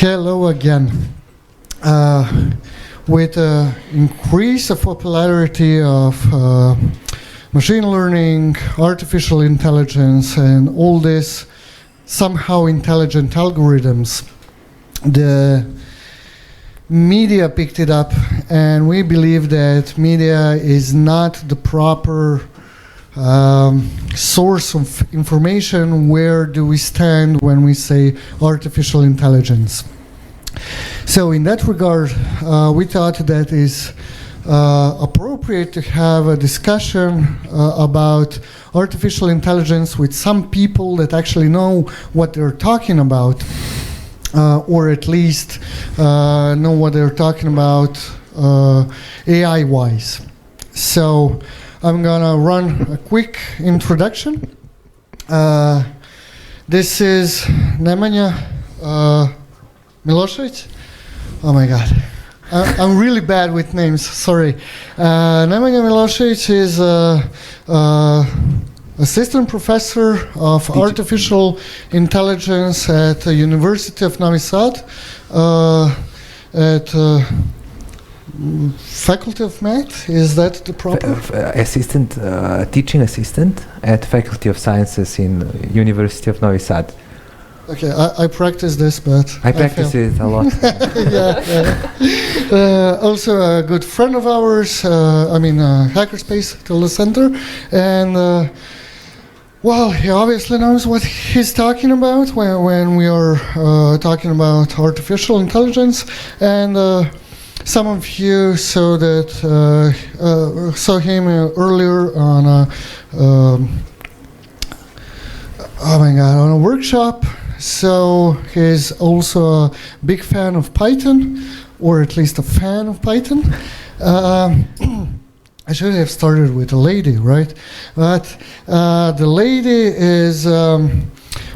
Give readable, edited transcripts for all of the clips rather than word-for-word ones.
Hello again. With the increase of popularity of machine learning, artificial intelligence, and all this somehow intelligent algorithms, the media picked it up, and we believe that media is not the proper source of information. Where do we stand when we say artificial intelligence? So in that regard, we thought that is appropriate to have a discussion about artificial intelligence with some people that actually know what they're talking about, or at least know what they're talking about AI-wise. So I'm gonna run a quick introduction. This is Nemanja Milošević. Oh my God, I'm really bad with names. Sorry. Nemanja Milošević is assistant professor of artificial intelligence at the University of Novi Sad, at Faculty of Math. Is that the proper? Teaching assistant at Faculty of Sciences in University of Novi Sad. Okay, I practice this, but I practice it a lot. Also a good friend of ours, Hackerspace Telecenter, and well, he obviously knows what he's talking about when we are talking about artificial intelligence, and some of you saw him earlier on on a workshop. So he's also a big fan of Python, or at least a fan of Python. I should have started with a lady, right? But the lady is,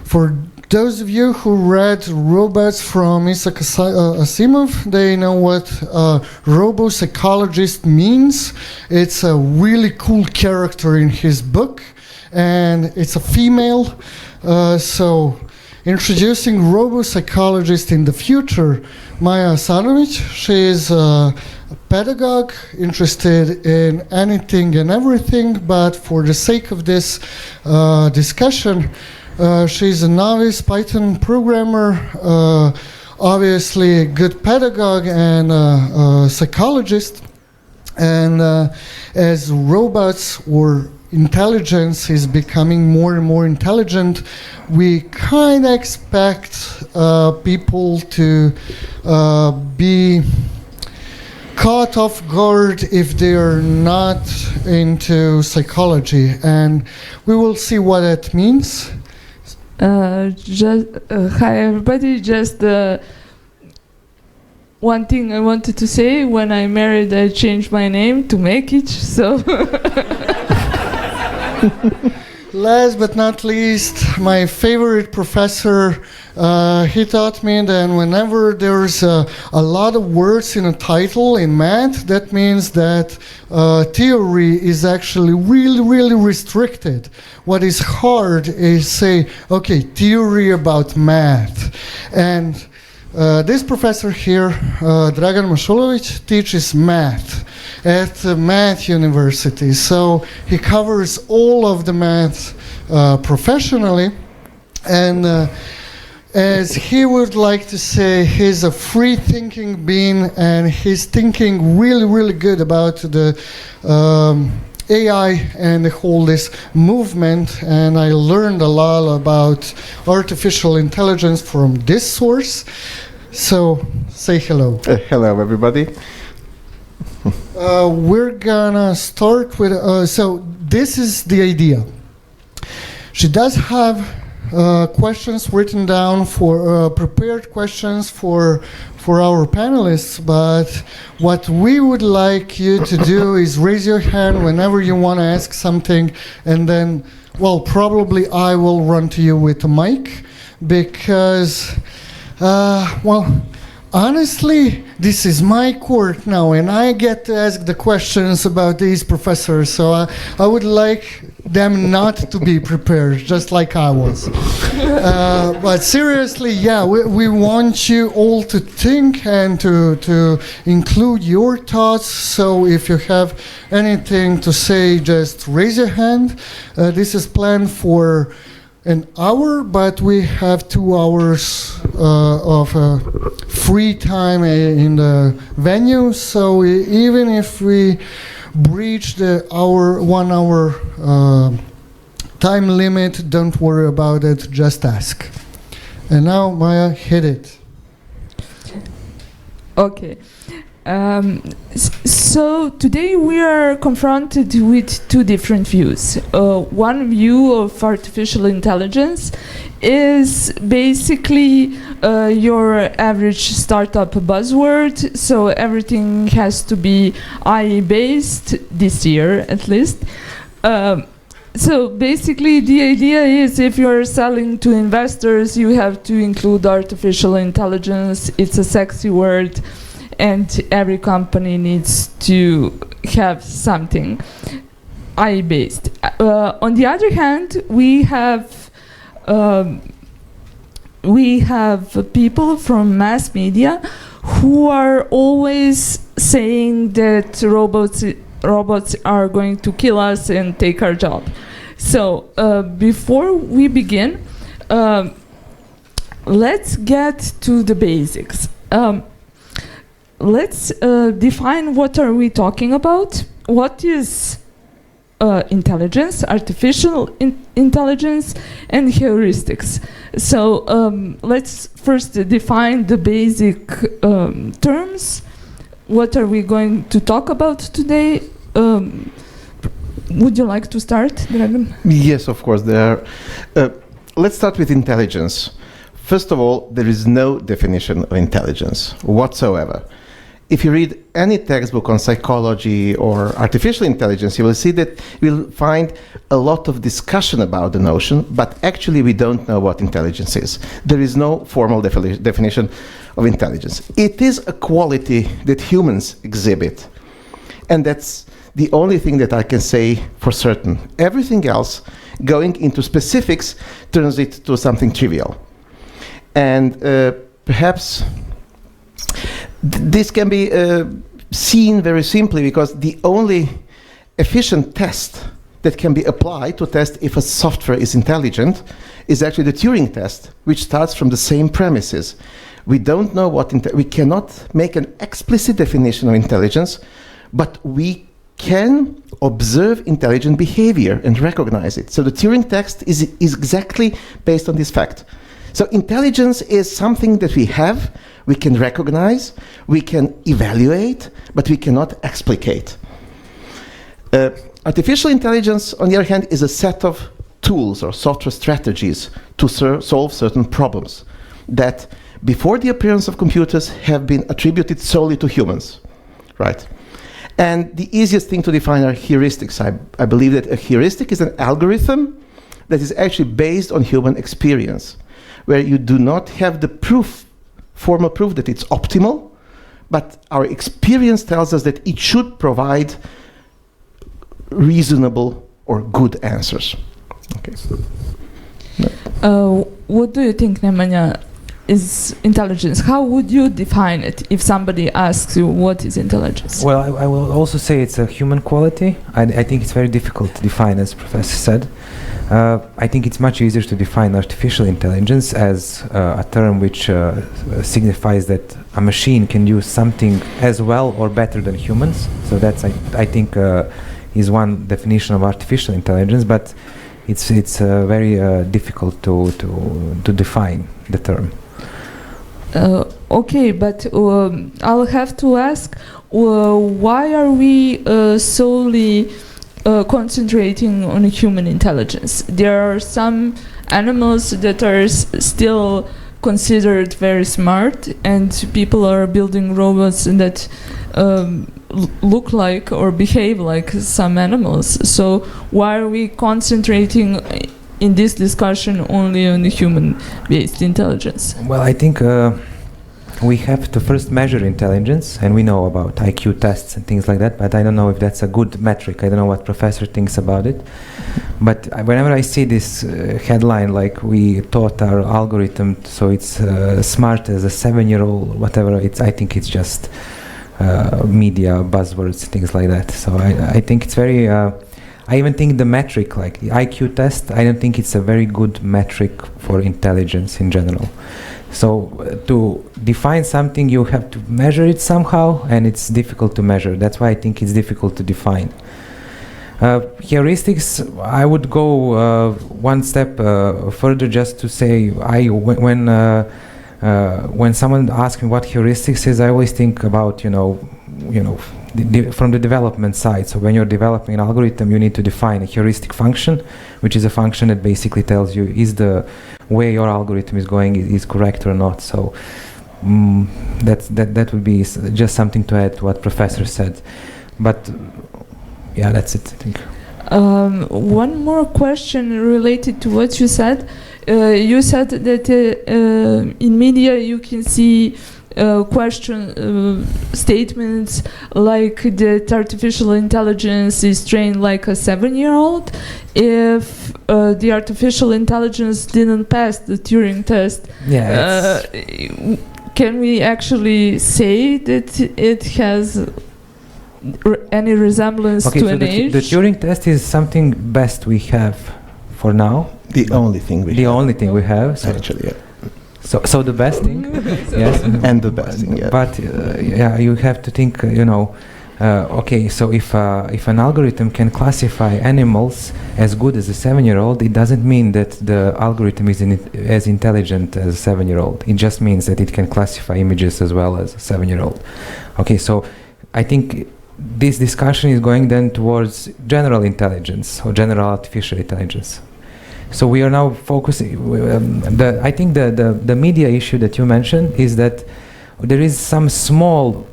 for those of you who read Robots from Isaac Asimov, they know what robo-psychologist means. It's a really cool character in his book, and it's a female. So introducing robo-psychologist in the future, Maja Asanović. She is a pedagogue interested in anything and everything, but for the sake of this discussion, she's a novice Python programmer, obviously a good pedagogue and psychologist. And as robots or intelligence is becoming more and more intelligent, we kind of expect people to be caught off guard if they are not into psychology, and we will see what that means. Hi everybody, just one thing I wanted to say: when I married, I changed my name to Mekić, so Last but not least, my favorite professor, he taught me that whenever there's a lot of words in a title in math, that means that theory is actually really, really restricted. What is hard is say, okay, theory about math. And this professor here, Dragan Mashulović, teaches math at Math University. So he covers all of the math professionally. And as he would like to say, he's a free-thinking being, and he's thinking really, really good about the AI and the whole this movement. And I learned a lot about artificial intelligence from this source. So say hello. Hello, everybody. We're gonna start with, so this is the idea. She does have questions written down for prepared questions for our panelists, but what we would like you to do is raise your hand whenever you want to ask something, and then, well, probably I will run to you with a mic, because honestly, this is my court now, and I get to ask the questions about these professors, so I would like them not to be prepared, just like I was. But seriously, yeah, we want you all to think and to include your thoughts, so if you have anything to say, just raise your hand. This is planned for an hour, but we have 2 hours of free time in the venue. So even if we breach the 1 hour time limit, don't worry about it. Just ask. And now, Maya, hit it. Okay. So today we are confronted with 2 different views. One view of artificial intelligence is basically your average startup buzzword. So everything has to be AI-based this year, at least. So basically the idea is if you're selling to investors, you have to include artificial intelligence. It's a sexy word, and every company needs to have something AI-based. On the other hand, we have people from mass media who are always saying that robots are going to kill us and take our job. So before we begin, let's get to the basics. Let's define what are we talking about. What is intelligence, artificial intelligence, and heuristics. So let's first define the basic terms. What are we going to talk about today? Would you like to start, Dragan? Yes, of course. Let's start with intelligence. First of all, there is no definition of intelligence whatsoever. If you read any textbook on psychology or artificial intelligence, you will see that you'll find a lot of discussion about the notion, but actually we don't know what intelligence is. There is no formal definition of intelligence. It is a quality that humans exhibit, and that's the only thing that I can say for certain. Everything else, going into specifics, turns it to something trivial. And perhaps this can be seen very simply because the only efficient test that can be applied to test if a software is intelligent is actually the Turing test, which starts from the same premises. We don't know what we cannot make an explicit definition of intelligence, but we can observe intelligent behavior and recognize it. So the Turing test is exactly based on this fact. So intelligence is something that we have, we can recognize, we can evaluate, but we cannot explicate. Artificial intelligence, on the other hand, is a set of tools or software strategies to solve certain problems that, before the appearance of computers, have been attributed solely to humans, right? And the easiest thing to define are heuristics. I believe that a heuristic is an algorithm that is actually based on human experience, where you do not have the formal proof that it's optimal, but our experience tells us that it should provide reasonable or good answers. Okay. What do you think, Nemanja, is intelligence? How would you define it if somebody asks you what is intelligence? Well, I will also say it's a human quality. I think it's very difficult to define, as Professor said. I think it's much easier to define artificial intelligence as a term which signifies that a machine can do something as well or better than humans. So that's, I think, is one definition of artificial intelligence, but it's very difficult to define the term. Okay, but I'll have to ask, why are we solely concentrating on human intelligence? There are some animals that are still considered very smart, and people are building robots that look like or behave like some animals. So why are we concentrating in this discussion only on the human-based intelligence? Well, I think we have to first measure intelligence, and we know about IQ tests and things like that, but I don't know if that's a good metric. I don't know what professor thinks about it. But whenever I see this headline, like we taught our algorithm so it's smart as a 7-year-old, whatever, I think it's just media buzzwords, things like that. So I think it's very, I even think the metric, like the IQ test, I don't think it's a very good metric for intelligence in general. So to define something, you have to measure it somehow, and it's difficult to measure. That's why I think it's difficult to define. Heuristics, I would go one step further, just to say, when someone asks me what heuristics is, I always think about, from the development side. So when you're developing an algorithm, you need to define a heuristic function, which is a function that basically tells you is the way your algorithm is going is correct or not. So that would be just something to add to what Professor said. But yeah, that's it, I think. One more question related to what you said. You said that in media you can see statements like that artificial intelligence is trained like a 7-year-old. If the artificial intelligence didn't pass the Turing test, can we actually say that it has any resemblance to an age? The Turing test is something best we have for now. The only thing we have. The only thing we have. So actually, yeah. So the best thing, yes, and the best thing, yeah. But yeah, you have to think, okay. So if an algorithm can classify animals as good as a 7-year-old, it doesn't mean that the algorithm is as intelligent as a 7-year-old. It just means that it can classify images as well as a 7-year-old. Okay, so I think this discussion is going then towards general intelligence or general artificial intelligence. So we are now focusing. I think the media issue that you mentioned is that there is some small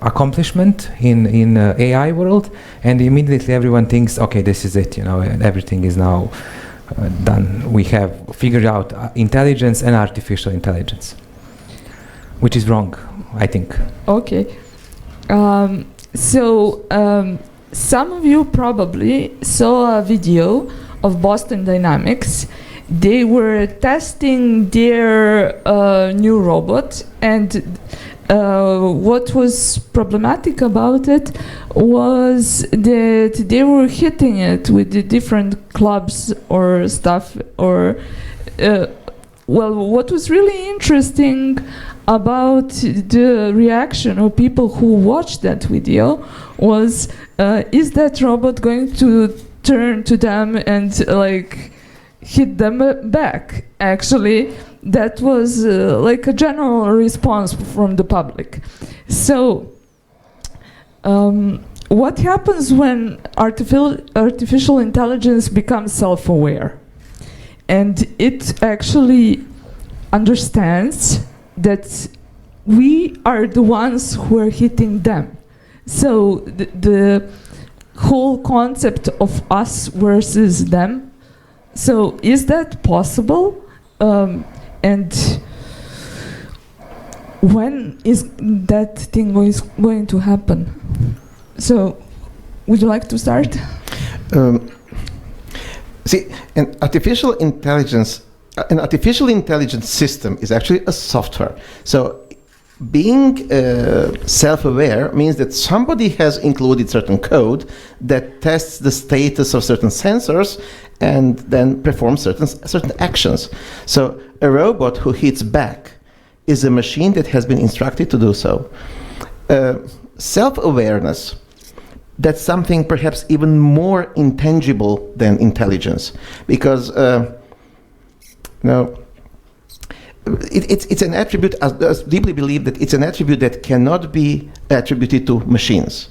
accomplishment in AI world, and immediately everyone thinks, okay, this is it. Everything is now done. We have figured out intelligence and artificial intelligence, which is wrong, I think. Okay. Some of you probably saw a video of Boston Dynamics. They were testing their new robot, and what was problematic about it was that they were hitting it with the different clubs or stuff, or what was really interesting about the reaction of people who watched that video was, is that robot going to turn to them and hit them back? Actually, that was like a general response from the public. So what happens when artificial intelligence becomes self-aware and it actually understands that we are the ones who are hitting them? So the whole concept of us versus them. So is that possible? And when is that thing going to happen? So would you like to start? See, an artificial intelligence system is actually a software. So being self-aware means that somebody has included certain code that tests the status of certain sensors and then performs certain actions. So a robot who hits back is a machine that has been instructed to do so. Self-awareness, that's something perhaps even more intangible than intelligence, because it's an attribute, I deeply believe that it's an attribute that cannot be attributed to machines.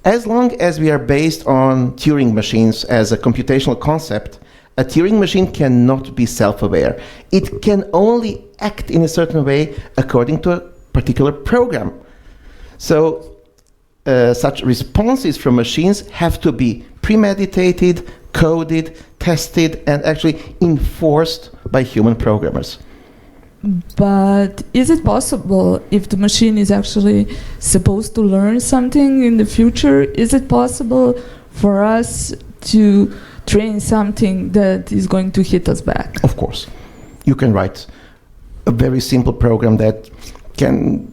As long as we are based on Turing machines as a computational concept, a Turing machine cannot be self-aware. It can only act in a certain way according to a particular program. So such responses from machines have to be premeditated, coded, tested, and actually enforced by human programmers. But is it possible, if the machine is actually supposed to learn something in the future, is it possible for us to train something that is going to hit us back? Of course. You can write a very simple program that can,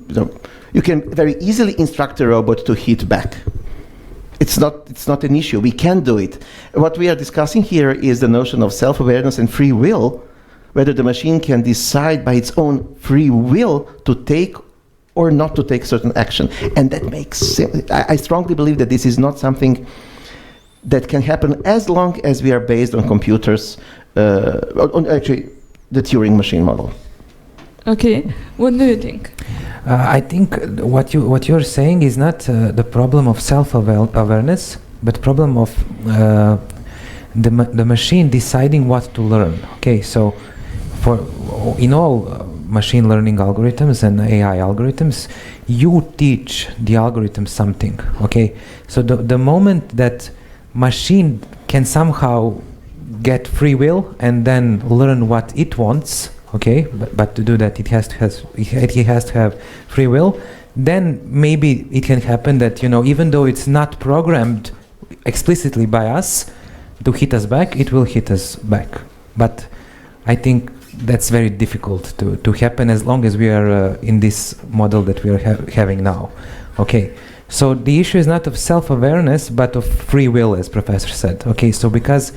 you can very easily instruct a robot to hit back. It's not an issue. We can do it. What we are discussing here is the notion of self-awareness and free will, whether the machine can decide by its own free will to take or not to take certain action. And that makes I strongly believe that this is not something that can happen as long as we are based on computers, on actually the Turing machine model. Okay, what do you think? I think what you're saying is not the problem of self-awareness, but problem of the machine deciding what to learn. Okay, so in all machine learning algorithms and AI algorithms, you teach the algorithm something. Okay, so the moment that machine can somehow get free will and then learn what it wants, okay, but to do that it has to have free will, then maybe it can happen that, even though it's not programmed explicitly by us to hit us back, it will hit us back. But I think that's very difficult to happen as long as we are in this model that we are having now. Okay, so the issue is not of self-awareness but of free will, as Professor said. Okay, so because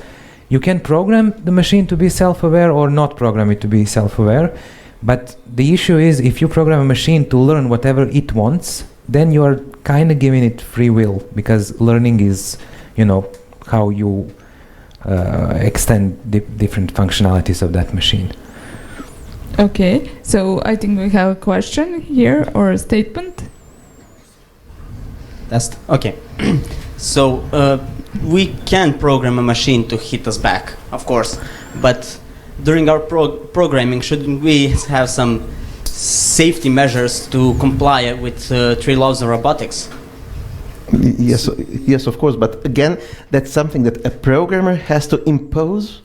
you can program the machine to be self-aware or not program it to be self-aware, but the issue is if you program a machine to learn whatever it wants, then you are kind of giving it free will, because learning is, how you extend different functionalities of that machine. Okay, so I think we have a question here or a statement. That's okay. So we can program a machine to hit us back, of course, but during our programming, shouldn't we have some safety measures to comply with 3 laws of robotics? Yes, of course. But again, that's something that a programmer has to impose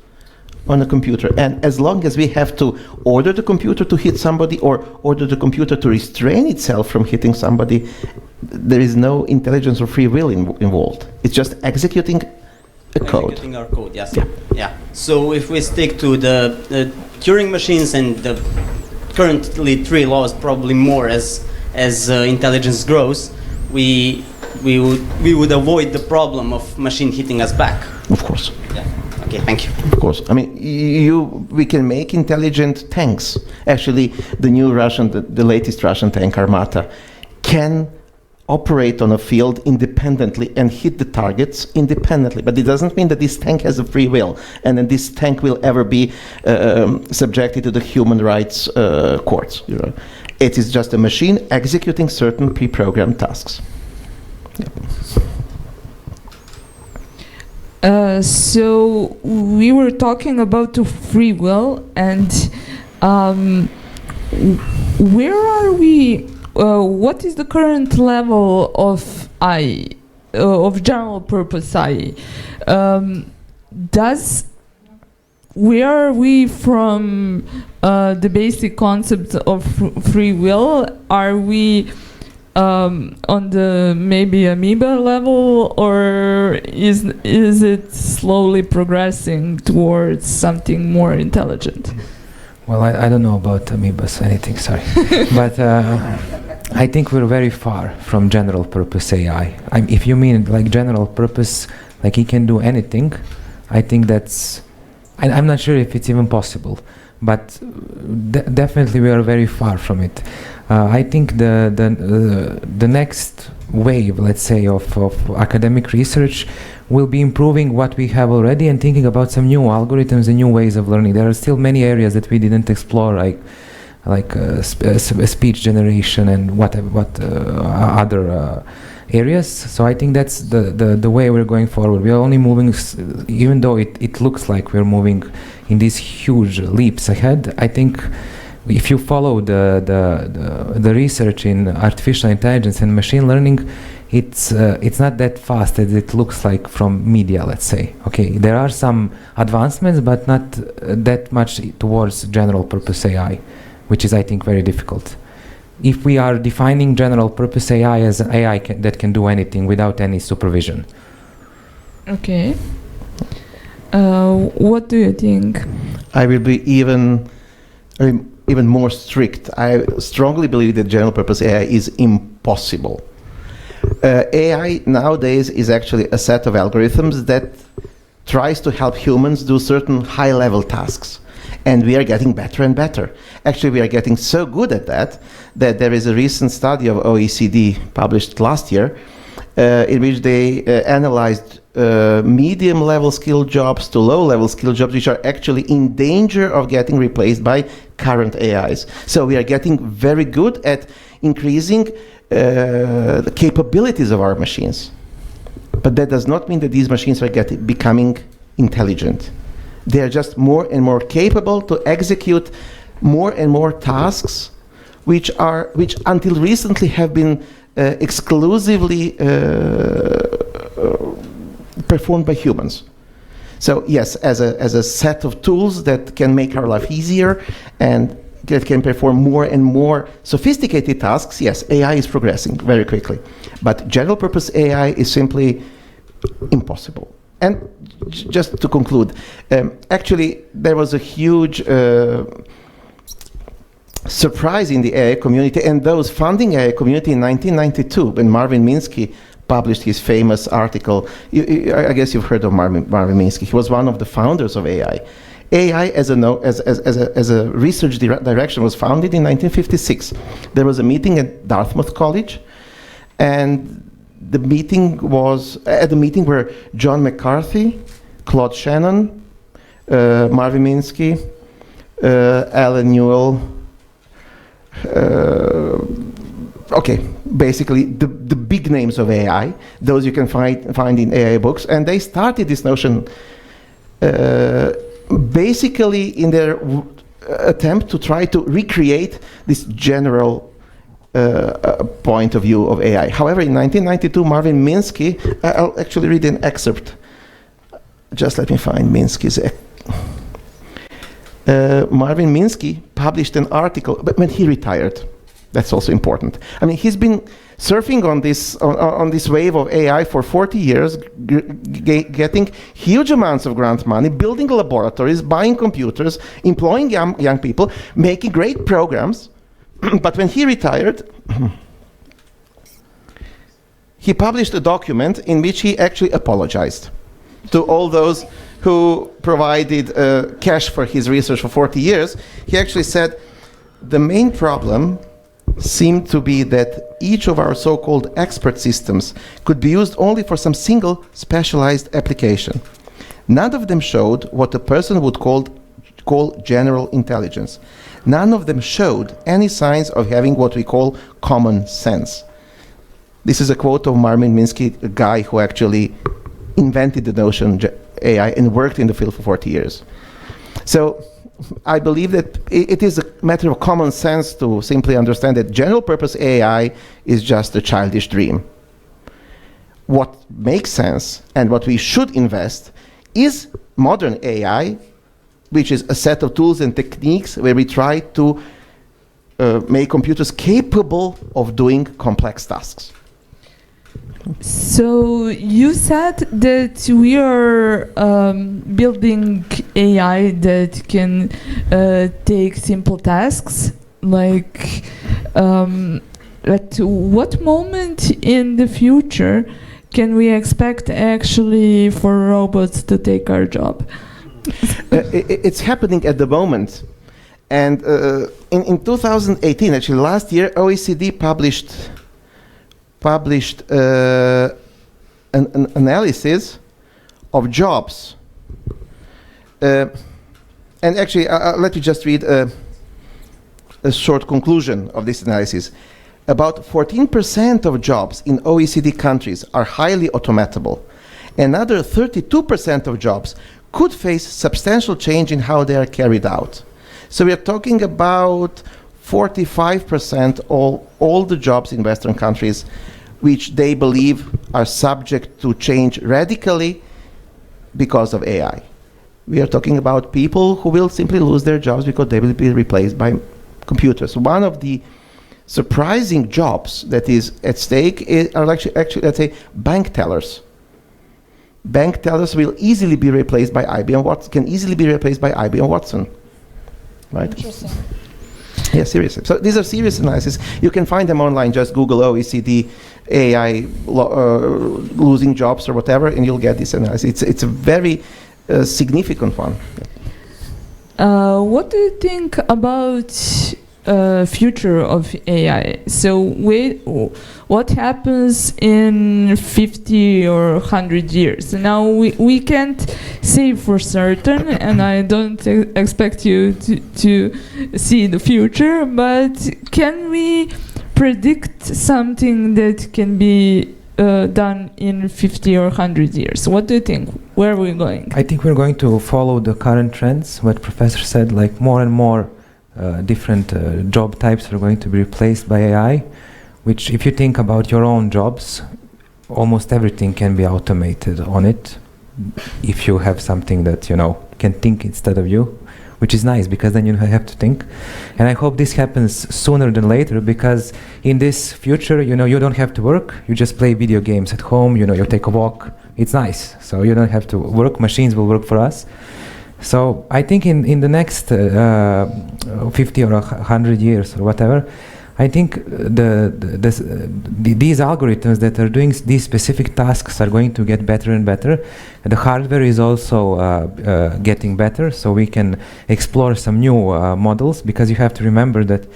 on a computer. And as long as we have to order the computer to hit somebody or order the computer to restrain itself from hitting somebody, there is no intelligence or free will involved. It's just executing a code. Executing our code, yes. Yeah. So if we stick to the Turing machines and the currently 3 laws, probably more as intelligence grows, we would avoid the problem of machine hitting us back. Of course. Yeah. Okay, thank you. Of course. I mean, we can make intelligent tanks. Actually, the latest Russian tank, Armata, can operate on a field independently and hit the targets independently. But it doesn't mean that this tank has a free will, and then this tank will ever be subjected to the human rights courts. It is just a machine executing certain pre-programmed tasks. Yep. So we were talking about the free will, and where are we? What is the current level of AI, of general purpose AI? Where are we from the basic concept of free will? Are we on the maybe amoeba level, or is it slowly progressing towards something more intelligent? Well, I don't know about amoebas, anything, sorry. But I think we're very far from general purpose AI. If you mean like general purpose, like it can do anything, I think that's, I'm not sure if it's even possible, but definitely we are very far from it. I think the next wave, let's say, of academic research will be improving what we have already and thinking about some new algorithms and new ways of learning. There are still many areas that we didn't explore, like speech generation and what other areas. So I think that's the way we're going forward. We are only moving, even though it looks like we're moving in these huge leaps ahead. I think if you follow the research in artificial intelligence and machine learning, it's not that fast as it looks like from media, let's say. Okay, there are some advancements, but not that much towards general purpose AI. which is, I think, very difficult. If we are defining general purpose AI as an AI that can do anything without any supervision. Okay. What do you think? I will be even more strict. I strongly believe that general purpose AI is impossible. AI nowadays is actually a set of algorithms that tries to help humans do certain high-level tasks. And we are getting better and better. Actually, we are getting so good at that there is a recent study of OECD published last year in which they analyzed medium-level skill jobs to low-level skill jobs, which are actually in danger of getting replaced by current AIs. So we are getting very good at increasing the capabilities of our machines. But that does not mean that these machines are becoming intelligent. They are just more and more capable to execute more and more tasks, which until recently have been exclusively performed by humans. So yes, as a set of tools that can make our life easier and that can perform more and more sophisticated tasks, yes, AI is progressing very quickly. But general purpose AI is simply impossible. And just to conclude, actually there was a huge surprise in the AI community and those funding AI community in 1992 when Marvin Minsky published his famous article. I guess you've heard of Marvin Minsky. He was one of the founders of AI. AI as a research direction was founded in 1956. There was a meeting at Dartmouth College, and the meeting was at the meeting were John McCarthy, Claude Shannon, Marvin Minsky, Alan Newell. Okay, basically the big names of AI, those you can find in AI books, and they started this notion basically in their attempt to try to recreate this general point of view of AI. However, in 1992, Marvin Minsky, I'll actually read an excerpt. Just let me find Minsky's. Marvin Minsky published an article, but when he retired. That's also important. I mean, he's been surfing on this wave of AI for 40 years, getting huge amounts of grant money, building laboratories, buying computers, employing young people, making great programs. But when he retired, he published a document in which he actually apologized to all those who provided cash for his research for 40 years. He actually said, the main problem seemed to be that each of our so-called expert systems could be used only for some single specialized application. None of them showed what a person would call general intelligence. None of them showed any signs of having what we call common sense. This is a quote of Marvin Minsky, a guy who actually invented the notion AI and worked in the field for 40 years. So I believe that it is a matter of common sense to simply understand that general purpose AI is just a childish dream. What makes sense and what we should invest is modern AI, which is a set of tools and techniques where we try to make computers capable of doing complex tasks. So you said that we are building AI that can take simple tasks. Like, at what moment in the future can we expect actually for robots to take our job? It's happening at the moment. And in 2018, actually last year, OECD published an analysis of jobs. And actually, let me just read a short conclusion of this analysis. About 14% of jobs in OECD countries are highly automatable. Another 32% of jobs could face substantial change in how they are carried out. So we are talking about 45% all the jobs in Western countries which they believe are subject to change radically because of AI. We are talking about people who will simply lose their jobs because they will be replaced by computers. One of the surprising jobs that is at stake are actually, let's say, bank tellers. Bank tellers will easily be replaced by IBM Watson, can easily be replaced by IBM Watson, right? Interesting. Yeah, seriously. So these are serious analyses. You can find them online. Just Google OECD AI losing jobs or whatever, and you'll get this analysis. It's a very significant one. What do you think about future of AI? So what happens in 50 or 100 years? Now we can't say for certain, and I don't expect you to see the future, but can we predict something that can be done in 50 or 100 years? What do you think? Where are we going? I think we're going to follow the current trends. What Professor said, like more and more different job types are going to be replaced by AI, which if you think about your own jobs, almost everything can be automated on it if you have something that, you know, can think instead of you, which is nice because then you have to think. And I hope this happens sooner than later, because in this future, you know, you don't have to work, you just play video games at home, you know, you take a walk, it's nice. So you don't have to work, machines will work for us. So I think in the next 50 or 100 years or whatever, I think these algorithms that are doing these specific tasks are going to get better and better. The hardware is also getting better, so we can explore some new models, because you have to remember that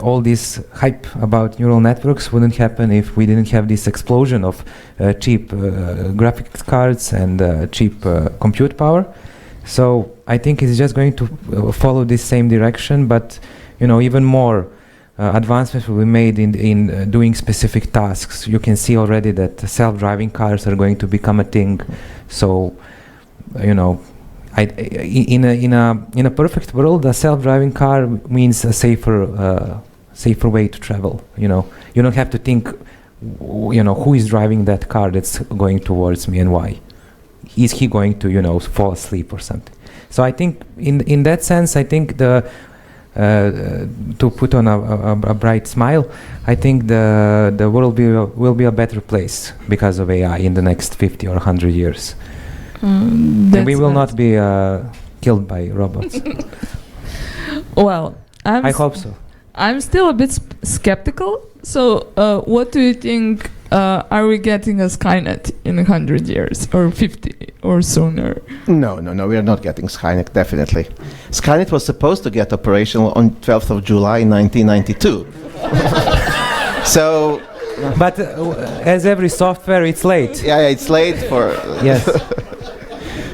all this hype about neural networks wouldn't happen if we didn't have this explosion of cheap graphics cards and cheap compute power. So I think it's just going to follow this same direction, but you know, even more advancements will be made in doing specific tasks. You can see already that self-driving cars are going to become a thing. So, you know, in a perfect world, a self-driving car means a safer way to travel. You know, you don't have to think, you know, who is driving that car that's going towards me and why. Is he going to, you know, fall asleep or something? So I think in that sense, I think to put on a bright smile, I think the world will be a better place because of AI in the next 50 or 100 years. And we will not be killed by robots. Well, I hope so. I'm still a bit skeptical. So what do you think? Are we getting a Skynet in 100 years or 50 or sooner? No, we are not getting Skynet, definitely. Skynet was supposed to get operational on 12th of July 1992. So... But as every software, it's late. Yeah, it's late for... Yes.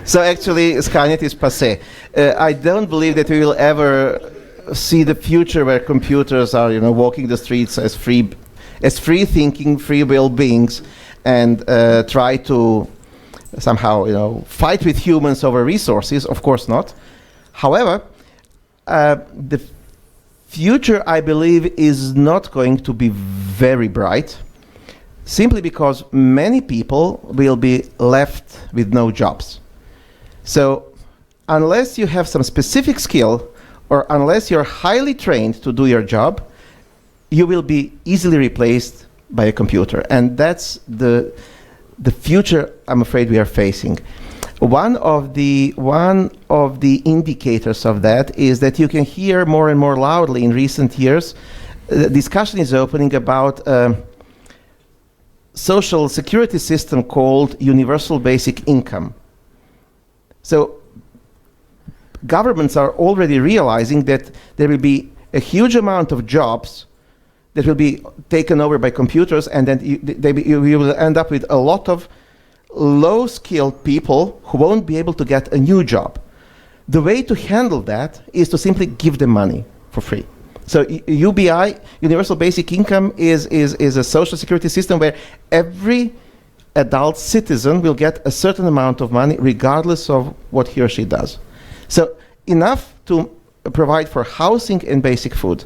So actually, Skynet is passé. I don't believe that we will ever see the future where computers are, you know, walking the streets as free-thinking, free-will beings, and try to somehow, you know, fight with humans over resources. Of course not. However, the future, I believe, is not going to be very bright, simply because many people will be left with no jobs. So, unless you have some specific skill, or unless you're highly trained to do your job, you will be easily replaced by a computer. And that's the future I'm afraid we are facing. One of the indicators of that is that you can hear more and more loudly in recent years, the discussion is opening about a social security system called universal basic income. So governments are already realizing that there will be a huge amount of jobs that will be taken over by computers, and then you will end up with a lot of low-skilled people who won't be able to get a new job. The way to handle that is to simply give them money for free. So UBI, Universal Basic Income, is a social security system where every adult citizen will get a certain amount of money regardless of what he or she does. So enough to provide for housing and basic food,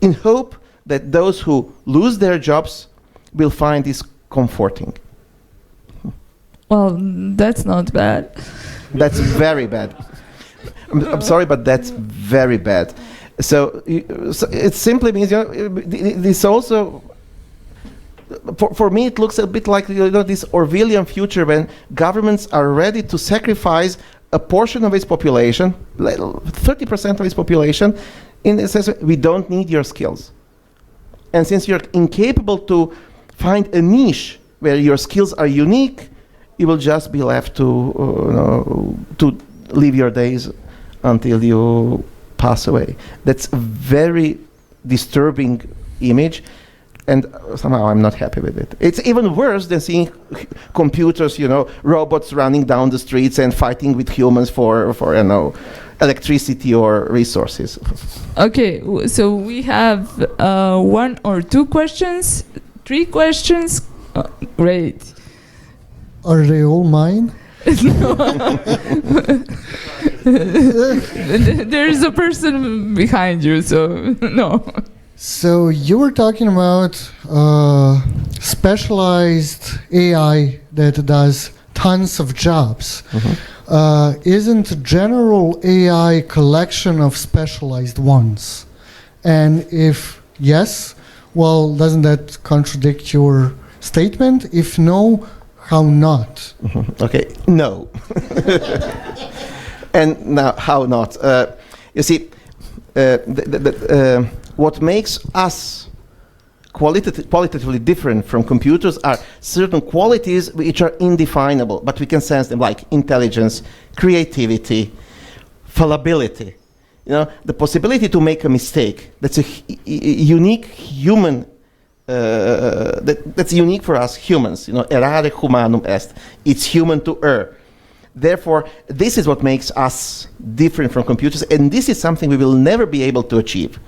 in hope that those who lose their jobs will find this comforting. Well, that's not bad. That's very bad. I'm sorry, but that's very bad. So it simply means, this also, for me, it looks a bit like this Orwellian future when governments are ready to sacrifice a portion of its population, 30% of its population, in the sense we don't need your skills. And since you're incapable to find a niche where your skills are unique, you will just be left to live your days until you pass away. That's a very disturbing image, and somehow I'm not happy with it. It's even worse than seeing computers, robots running down the streets and fighting with humans for electricity or resources. Okay, so we have 1 or 2 questions, 3 questions. Great. Are they all mine? There's a person behind you, so no. So you were talking about specialized AI that does tons of jobs. Isn't general AI collection of specialized ones? And if yes, well, doesn't that contradict your statement? If no, how not? Okay, no. And now, how not? You see, what makes us qualitatively different from computers are certain qualities which are indefinable, but we can sense them, like intelligence, creativity, fallibility. The possibility to make a mistake. That's a unique human. That's unique for us humans. Errare humanum est. It's human to err. Therefore, this is what makes us different from computers, and this is something we will never be able to achieve.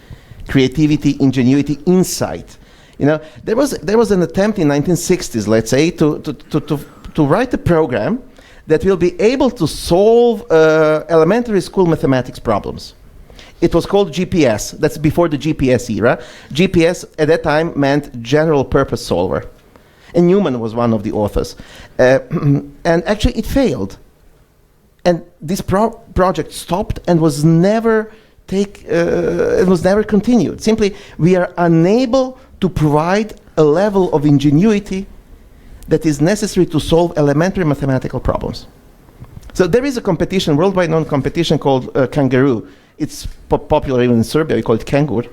Creativity, ingenuity, insight. There was an attempt in 1960s, let's say, to write a program that will be able to solve elementary school mathematics problems. It was called GPS. That's before the GPS era. GPS at that time meant general purpose solver. And Newman was one of the authors. And actually it failed. And this project stopped and was never continued. Simply, we are unable to provide a level of ingenuity that is necessary to solve elementary mathematical problems. So there is a competition, worldwide known competition called Kangaroo. It's popular even in Serbia. We call it Kangur.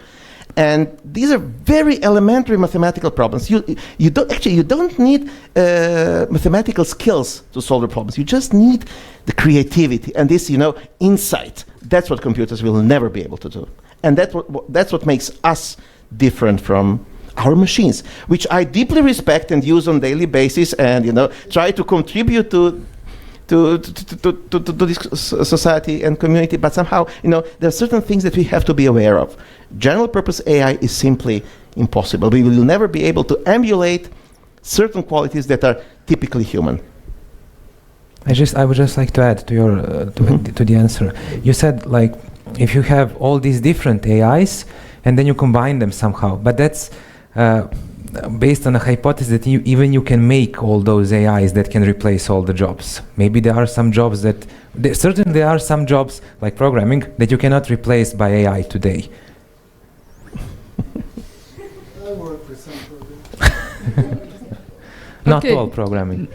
And these are very elementary mathematical problems. You don't need mathematical skills to solve the problems. You just need the creativity and this, insight. That's what computers will never be able to do. And that's what makes us different from our machines, which I deeply respect and use on a daily basis, and try to contribute to this society and community. But somehow, there are certain things that we have to be aware of. General purpose AI is simply impossible. We will never be able to emulate certain qualities that are typically human. I would just like to add to your to the answer. You said, if you have all these different AIs and then you combine them somehow, but that's based on a hypothesis that you can make all those AIs that can replace all the jobs. Maybe there are some jobs certainly there are some jobs like programming that you cannot replace by AI today. I work with some programming. Not Okay. all programming.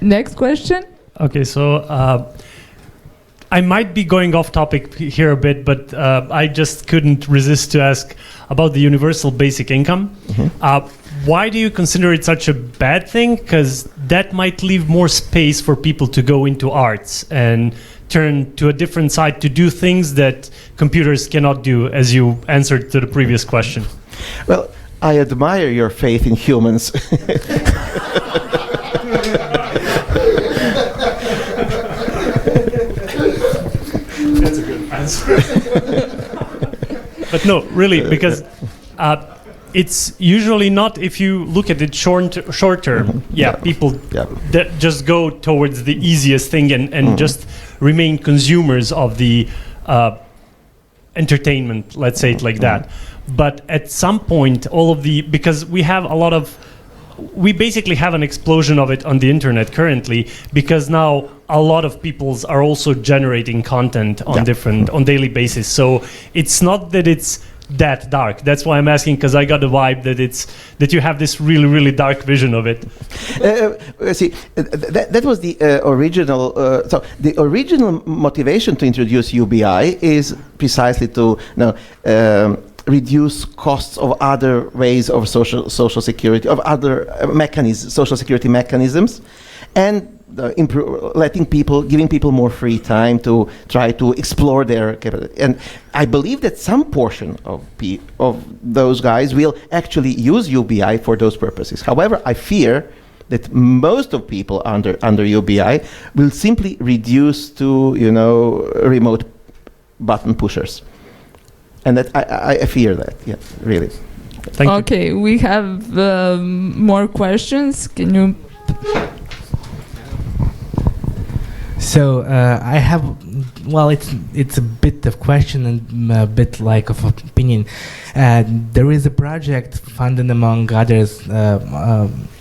Next question. Okay, so I might be going off topic here a bit, but I just couldn't resist to ask about the universal basic income. Why do you consider it such a bad thing? Because that might leave more space for people to go into arts and turn to a different side to do things that computers cannot do, as you answered to the previous question. Well, I admire your faith in humans. That's a good answer. But no, really, because it's usually not, if you look at it short term, people that just go towards the easiest thing and just remain consumers of the entertainment, let's say it like that. But at some point, because we have a lot of we basically have an explosion of it on the internet currently, because now a lot of peoples are also generating content on on daily basis. So it's not that it's that dark. That's why I'm asking, because I got the vibe that you have this really, really dark vision of it. See, that was the original. So the original motivation to introduce UBI is precisely to reduce costs of other ways of social security, of other social security mechanisms, and giving people more free time to try to explore their capability. And I believe that some portion of those guys will actually use UBI for those purposes. However, I fear that most of people under UBI will simply reduce to remote button pushers. And that I fear that, yeah, really. Thank you. Okay, we have more questions. Can you? So I have, well, it's a bit of question and a bit like of opinion. There is a project funded among others.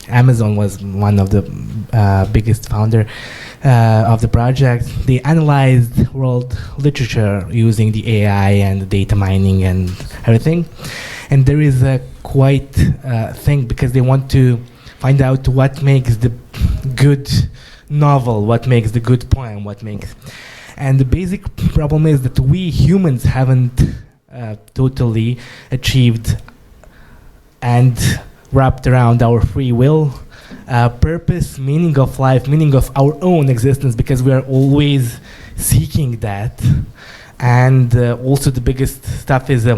Amazon was one of the biggest founder of the project. They analyzed world literature using the AI and data mining and everything. And there is a quite thing, because they want to find out what makes the good novel, what makes the good poem, and the basic problem is that we humans haven't totally achieved and wrapped around our free will, purpose, meaning of life, meaning of our own existence, because we are always seeking that. And also the biggest stuff is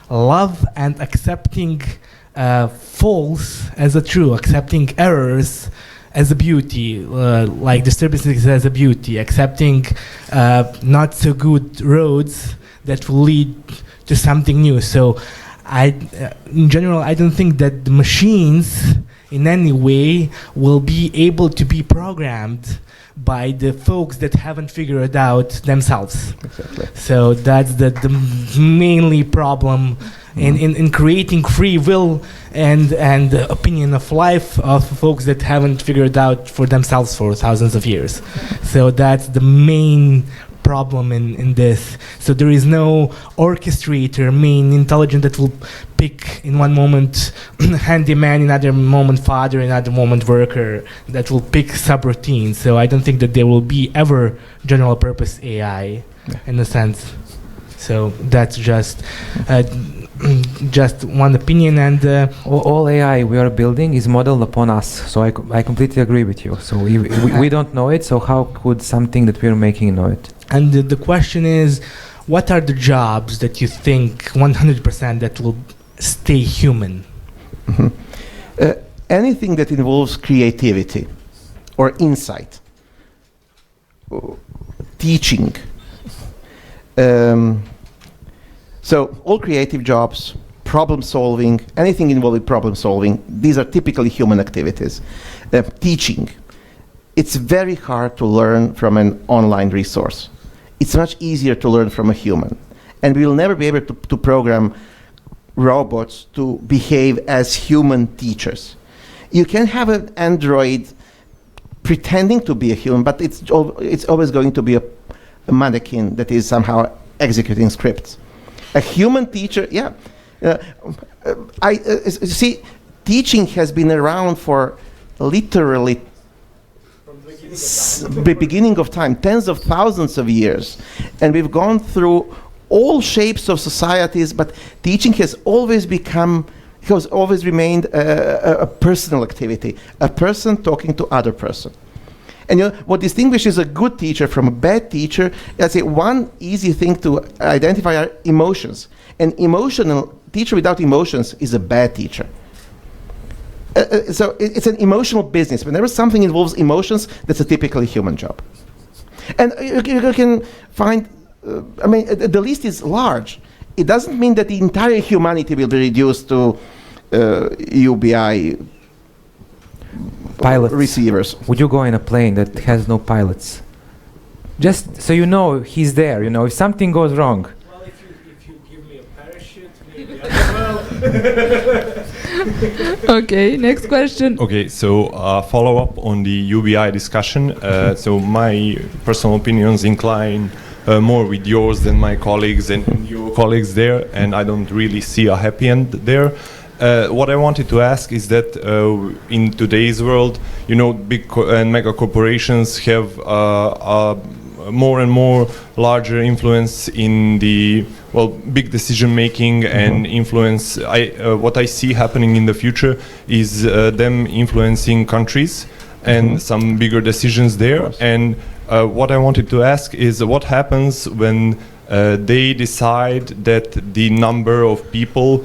love and accepting false as a true, accepting errors as a beauty, like disturbances as a beauty, accepting not so good roads that will lead to something new. So in general, I don't think that the machines in any way will be able to be programmed by the folks that haven't figured it out themselves. Exactly. So that's the mainly problem in creating free will and opinion of life of folks that haven't figured it out for themselves for thousands of years. So that's the main problem in this. So there is no orchestrator, main intelligent, that will pick in one moment handyman, in another moment father, in another moment worker, that will pick subroutines. So I don't think that there will be ever general purpose AI in a sense. So that's just one opinion, and all AI we are building is modeled upon us. So I completely agree with you. So we don't know it. So how could something that we are making know it? And the question is, what are the jobs that you think 100% that will stay human? Mm-hmm. Anything that involves creativity or insight, teaching. So all creative jobs, problem solving, anything involving problem solving, these are typically human activities. Teaching. It's very hard to learn from an online resource. It's much easier to learn from a human. And we will never be able to program robots to behave as human teachers. You can have an android pretending to be a human, but it's always going to be a mannequin that is somehow executing scripts. A human teacher, see, teaching has been around for literally the beginning of time, tens of thousands of years, and we've gone through all shapes of societies, but teaching has always remained a personal activity, a person talking to other person. And what distinguishes a good teacher from a bad teacher, let's say one easy thing to identify are emotions. An emotional teacher without emotions is a bad teacher. So it's an emotional business. Whenever something involves emotions, that's a typically human job. And you can find, the list is large. It doesn't mean that the entire humanity will be reduced to UBI pilots. Receivers. Would you go in a plane that has no pilots? Just so you know he's there, if something goes wrong. Well, if you give me a parachute, maybe I will. Okay, next question. Okay, so follow up on the UBI discussion. So my personal opinions incline more with yours than my colleagues and your colleagues there, and I don't really see a happy end there. What I wanted to ask is that in today's world, you know, big and mega corporations have more and more larger influence in the big decision making and influence. What I see happening in the future is them influencing countries and some bigger decisions there. And what I wanted to ask is what happens when they decide that the number of people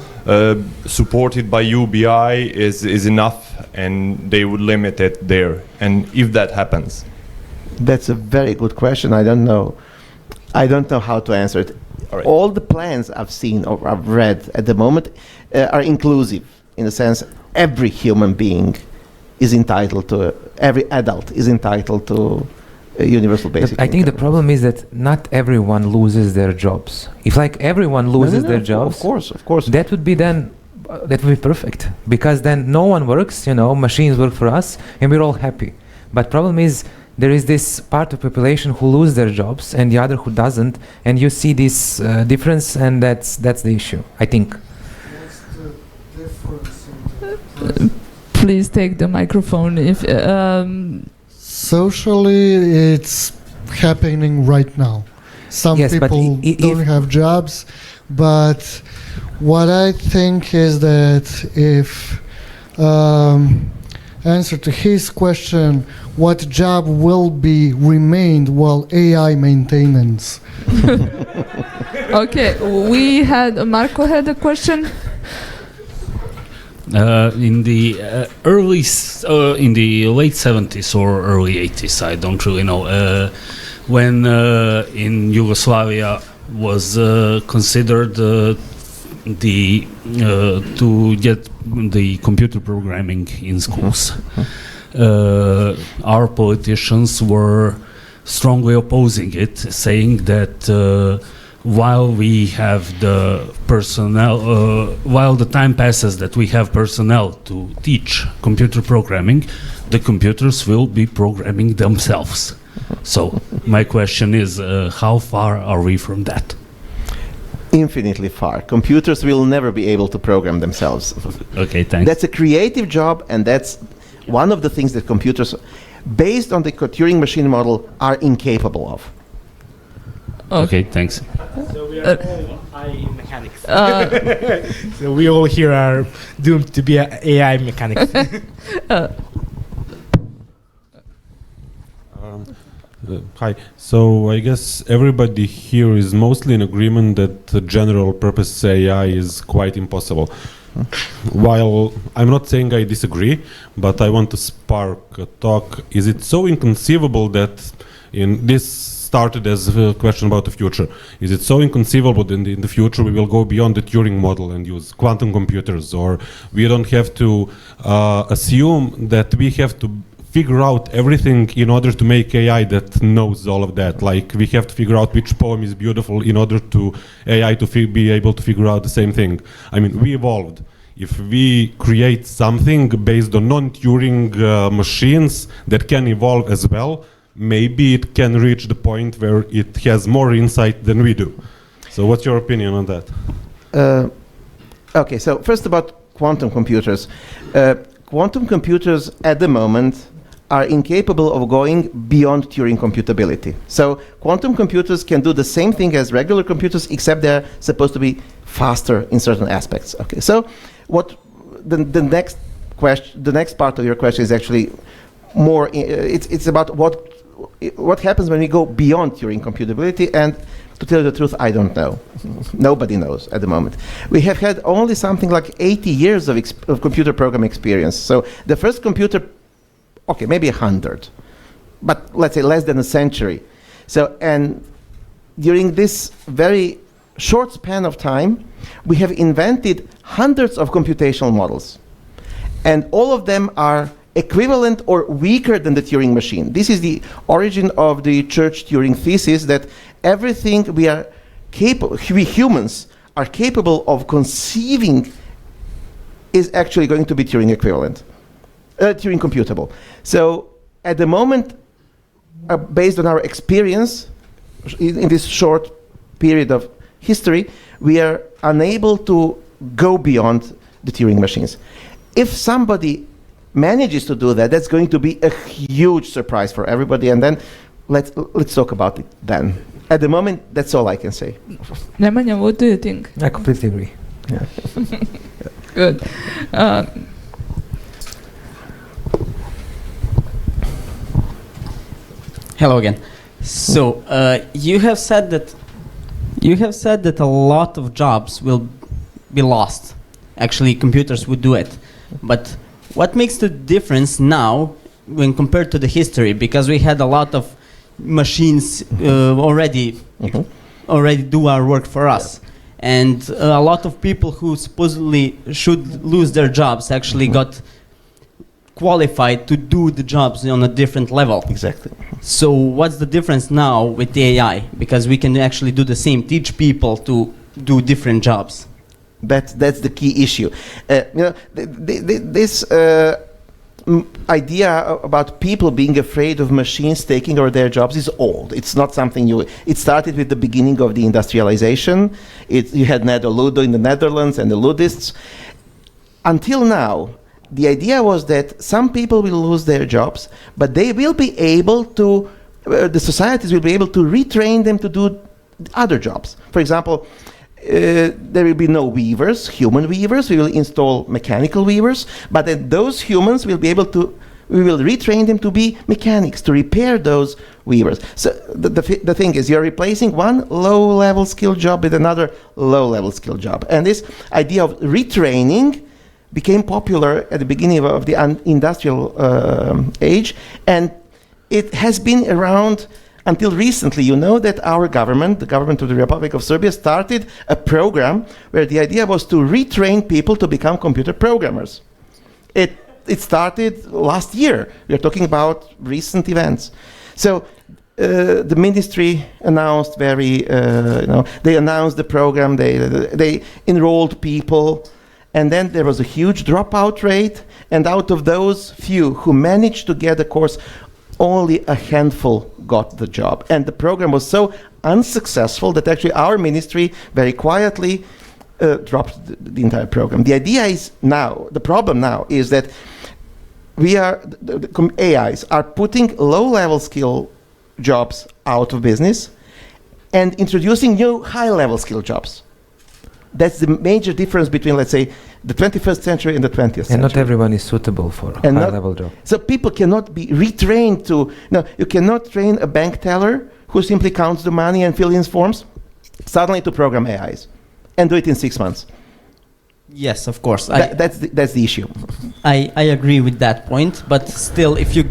supported by UBI is enough and they would limit it there, and if that happens? That's a very good question. I don't know how to answer it. All the plans I've seen or I've read at the moment are inclusive, in the sense every human being is entitled to, every adult is entitled to a universal basic I think income. the problem is that not everyone loses their jobs. If like everyone loses their jobs, of course, that would be then that would be perfect, because then no one works, you know, machines work for us and we're all happy. But problem is there is this part of population who lose their jobs and the other who doesn't, and you see this difference, and that's the issue, I think. What's the difference in the Please take the microphone. If socially, it's happening right now. Some Yes, but people if don't have jobs, but what I think is that if answer to his question, what job will be remained while AI maintenance? okay, Marco had a question. In the in the late 70s or early 80s, I don't really know, when in Yugoslavia was considered to get the computer programming in schools. Our politicians were strongly opposing it, saying that while we have the personnel, while the time passes that we have personnel to teach computer programming, the computers will be programming themselves. So my question is, how far are we from that? Infinitely far. Computers will never be able to program themselves. Okay, thanks. That's a creative job, and that's one of the things that computers, based on the Turing machine model, are incapable of. Okay, thanks. So we are all AI mechanics. So we all here are doomed to be AI mechanics. Hi. So I guess everybody here is mostly in agreement that the general purpose AI is quite impossible. While I'm not saying I disagree, but I want to spark a talk. Is it so inconceivable that this started as a question about the future? Is it so inconceivable that in the future we will go beyond the Turing model and use quantum computers, or we don't have to assume that we have to figure out everything in order to make AI that knows all of that? Like we have to figure out which poem is beautiful in order to AI to be able to figure out the same thing. I mean, we evolved. If we create something based on non-Turing machines that can evolve as well, maybe it can reach the point where it has more insight than we do. So what's your opinion on that? Okay, so first about quantum computers. Quantum computers at the moment are incapable of going beyond Turing computability. So quantum computers can do the same thing as regular computers, except they're supposed to be faster in certain aspects. Okay, so what the next question, the next part of your question is actually more. It's about what happens when we go beyond Turing computability, and to tell you the truth, I don't know. Nobody knows at the moment. We have had only something like 80 years of computer program experience. So the first computer, okay, maybe 100, but let's say less than a century. So, and during this very short span of time, we have invented hundreds of computational models. And all of them are equivalent or weaker than the Turing machine. This is the origin of the Church-Turing thesis, that everything we humans are capable of conceiving is actually going to be Turing equivalent, Turing computable. So at the moment, based on our experience in this short period of history, we are unable to go beyond the Turing machines. If somebody manages to do that, that's going to be a huge surprise for everybody, and then let's talk about it then. At the moment, that's all I can say. Nemanja, what do you think? I completely agree. Yeah. Good. Hello again. So you have said that a lot of jobs will be lost. Actually, computers would do it. But what makes the difference now when compared to the history? Because we had a lot of machines already do our work for us. And a lot of people who supposedly should lose their jobs actually got qualified to do the jobs on a different level. Exactly. So what's the difference now with the AI? Because we can actually do the same, teach people to do different jobs. That's the key issue. This idea about people being afraid of machines taking over their jobs is old. It's not something new. It started with the beginning of the industrialization. You had Neder Ludo in the Netherlands and the Ludists. Until now, the idea was that some people will lose their jobs, but they will be able to, the societies will be able to retrain them to do other jobs. For example, there will be no weavers, human weavers. We will install mechanical weavers, but then those humans will be able to, we will retrain them to be mechanics, to repair those weavers. So the thing is, you're replacing one low-level skill job with another low-level skill job. And this idea of retraining became popular at the beginning of the industrial age, and it has been around until recently. You know that our government, the government of the Republic of Serbia, started a program where the idea was to retrain people to become computer programmers. It started last year. We are talking about recent events. So the ministry announced they announced the program, they enrolled people, and then there was a huge dropout rate, and out of those few who managed to get the course, only a handful got the job. And the program was so unsuccessful that actually our ministry very quietly dropped the entire program. The idea is now, the problem now is that the AIs are putting low-level skill jobs out of business and introducing new high-level skill jobs. That's the major difference between, let's say, the 21st century and the 20th century. And not everyone is suitable for a high-level job. So people cannot be retrained to, you cannot train a bank teller who simply counts the money and fills in forms, suddenly to program AIs and do it in 6 months. Yes, of course. That's the issue. I agree with that point, but still, if you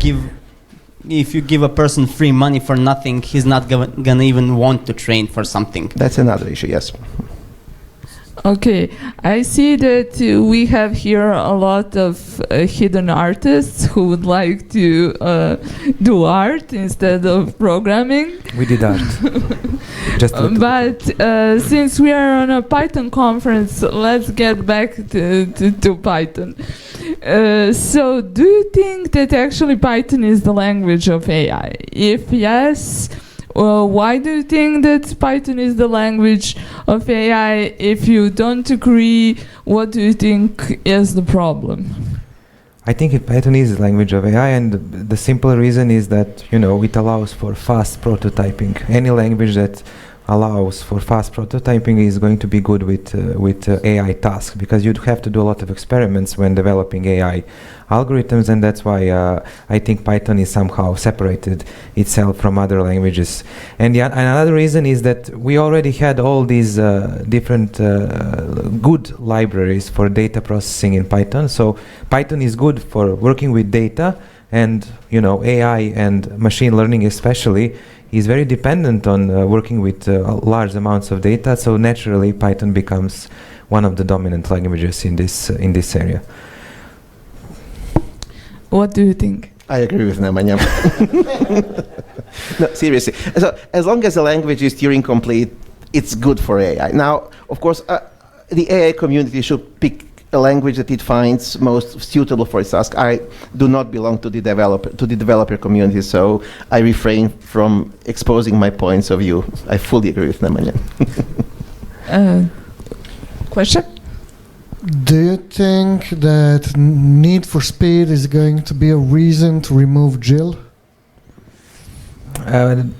give a person free money for nothing, he's not gonna even want to train for something. That's another issue, yes. Okay, I see that we have here a lot of hidden artists who would like to do art instead of programming. We did art. Just but since we are on a Python conference, let's get back to Python. So do you think that actually Python is the language of AI? If yes, why do you think that Python is the language of AI? If you don't agree, what do you think is the problem? I think Python is the language of AI, and the simple reason is that it allows for fast prototyping. Any language that allows for fast prototyping is going to be good with AI tasks, because you'd have to do a lot of experiments when developing AI algorithms, and that's why I think Python is somehow separated itself from other languages. And another reason is that we already had all these different good libraries for data processing in Python. So Python is good for working with data, and AI and machine learning especially is very dependent on working with large amounts of data. So naturally, Python becomes one of the dominant languages in this area. What do you think? I agree with Nemanja. No, seriously. So as long as the language is Turing complete, it's good for AI. Now, of course, the AI community should pick a language that it finds most suitable for its task. I do not belong to the developer community, so I refrain from exposing my points of view. I fully agree with Nemanja. Question? Do you think that need for speed is going to be a reason to remove Jill?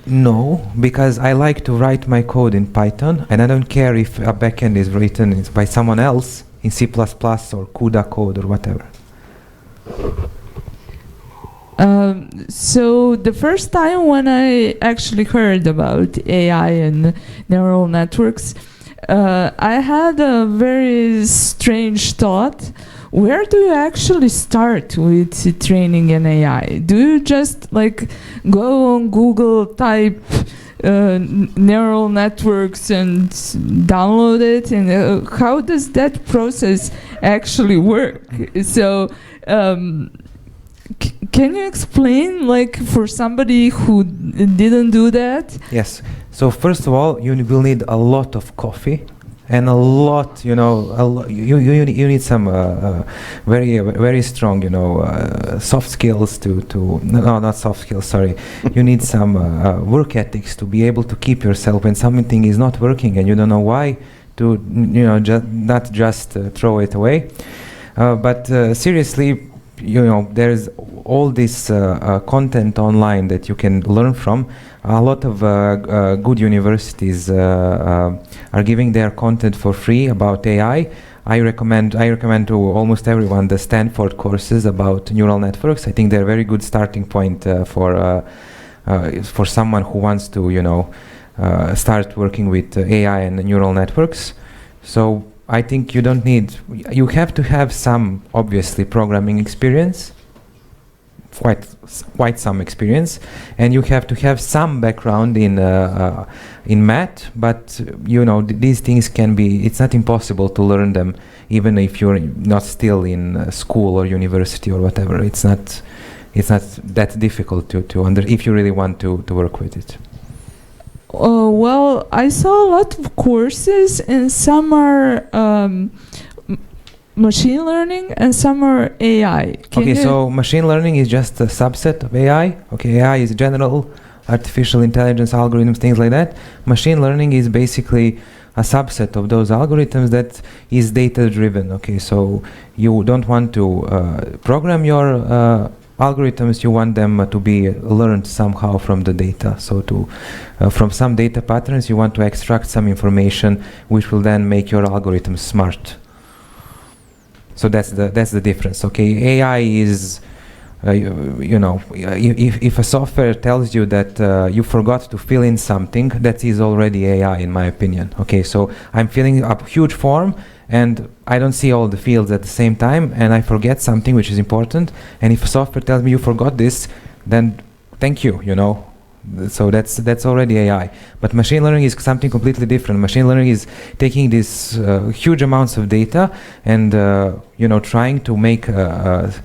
No, because I like to write my code in Python, and I don't care if a backend is written by someone else in C++ or CUDA code or whatever. So the first time when I actually heard about AI and neural networks, I had a very strange thought. Where do you actually start with training an AI? Do you just like go on Google, type neural networks and download it? And how does that process actually work? So can you explain, like, for somebody who didn't do that? Yes. So first of all, you will need a lot of coffee. And a lot, you need some very strong, soft skills no, not soft skills, sorry. You need some work ethics to be able to keep yourself when something is not working and you don't know why, to, not just throw it away. But seriously, there's all this content online that you can learn from. A lot of good universities are giving their content for free about AI. I recommend to almost everyone the Stanford courses about neural networks. I think they're a very good starting point for someone who wants to start working with AI and neural networks. So I think you have to have some, obviously, programming experience, quite some experience, and you have to have some background in math, but these things it's not impossible to learn them even if you're not still in school or university or whatever. It's not that difficult to if you really want to work with it. Well, I saw a lot of courses, and some are machine learning and some are AI. So machine learning is just a subset of AI. Okay, AI is general artificial intelligence algorithms, things like that. Machine learning is basically a subset of those algorithms that is data driven. Okay, so you don't want to program your algorithms, you want them to be learned somehow from the data. So from some data patterns you want to extract some information which will then make your algorithm smart. So that's the difference. Okay, AI is if a software tells you that you forgot to fill in something, that is already AI in my opinion. Okay, so I'm filling up a huge form and I don't see all the fields at the same time and I forget something which is important, and if a software tells me you forgot this, then thank you, so that's already AI. But machine learning is something completely different. Machine learning is taking these huge amounts of data and trying to make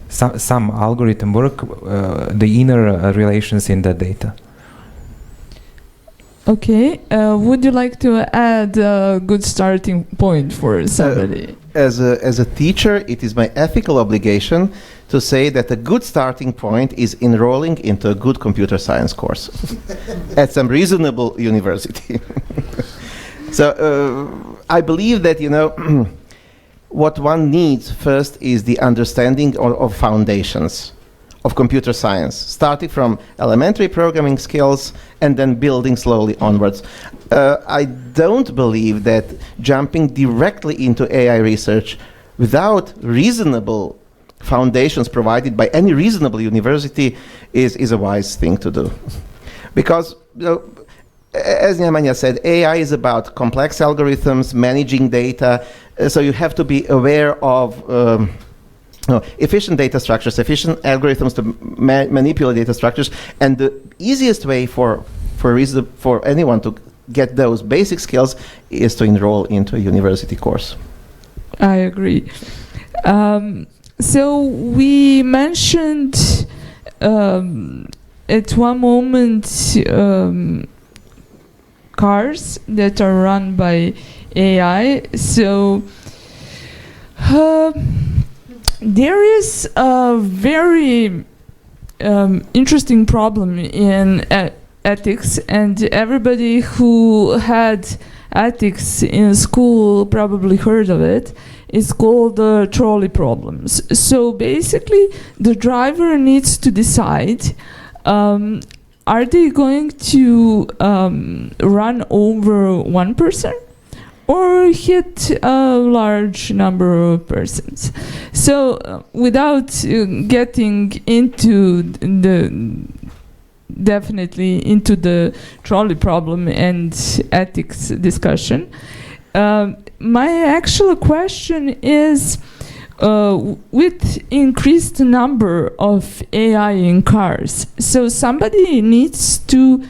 some algorithm work, the inner relations in that data. Okay, would you like to add a good starting point for somebody? As a teacher, it is my ethical obligation to say that a good starting point is enrolling into a good computer science course at some reasonable university. So I believe that, what one needs first is the understanding of foundations of computer science, starting from elementary programming skills and then building slowly onwards. I don't believe that jumping directly into AI research without reasonable foundations provided by any reasonable university is a wise thing to do. Because, as Nemanja said, AI is about complex algorithms, managing data, so you have to be aware of efficient data structures, efficient algorithms to manipulate data structures, and the easiest way for anyone to get those basic skills is to enroll into a university course. I agree. So we mentioned at one moment cars that are run by AI. So Uh, there is a very interesting problem in ethics, and everybody who had ethics in school probably heard of it. It's called the trolley problems. So basically, the driver needs to decide, are they going to run over one person or hit a large number of persons? So without getting into definitely into the trolley problem and ethics discussion, my actual question is, with increased number of AI in cars, so somebody needs to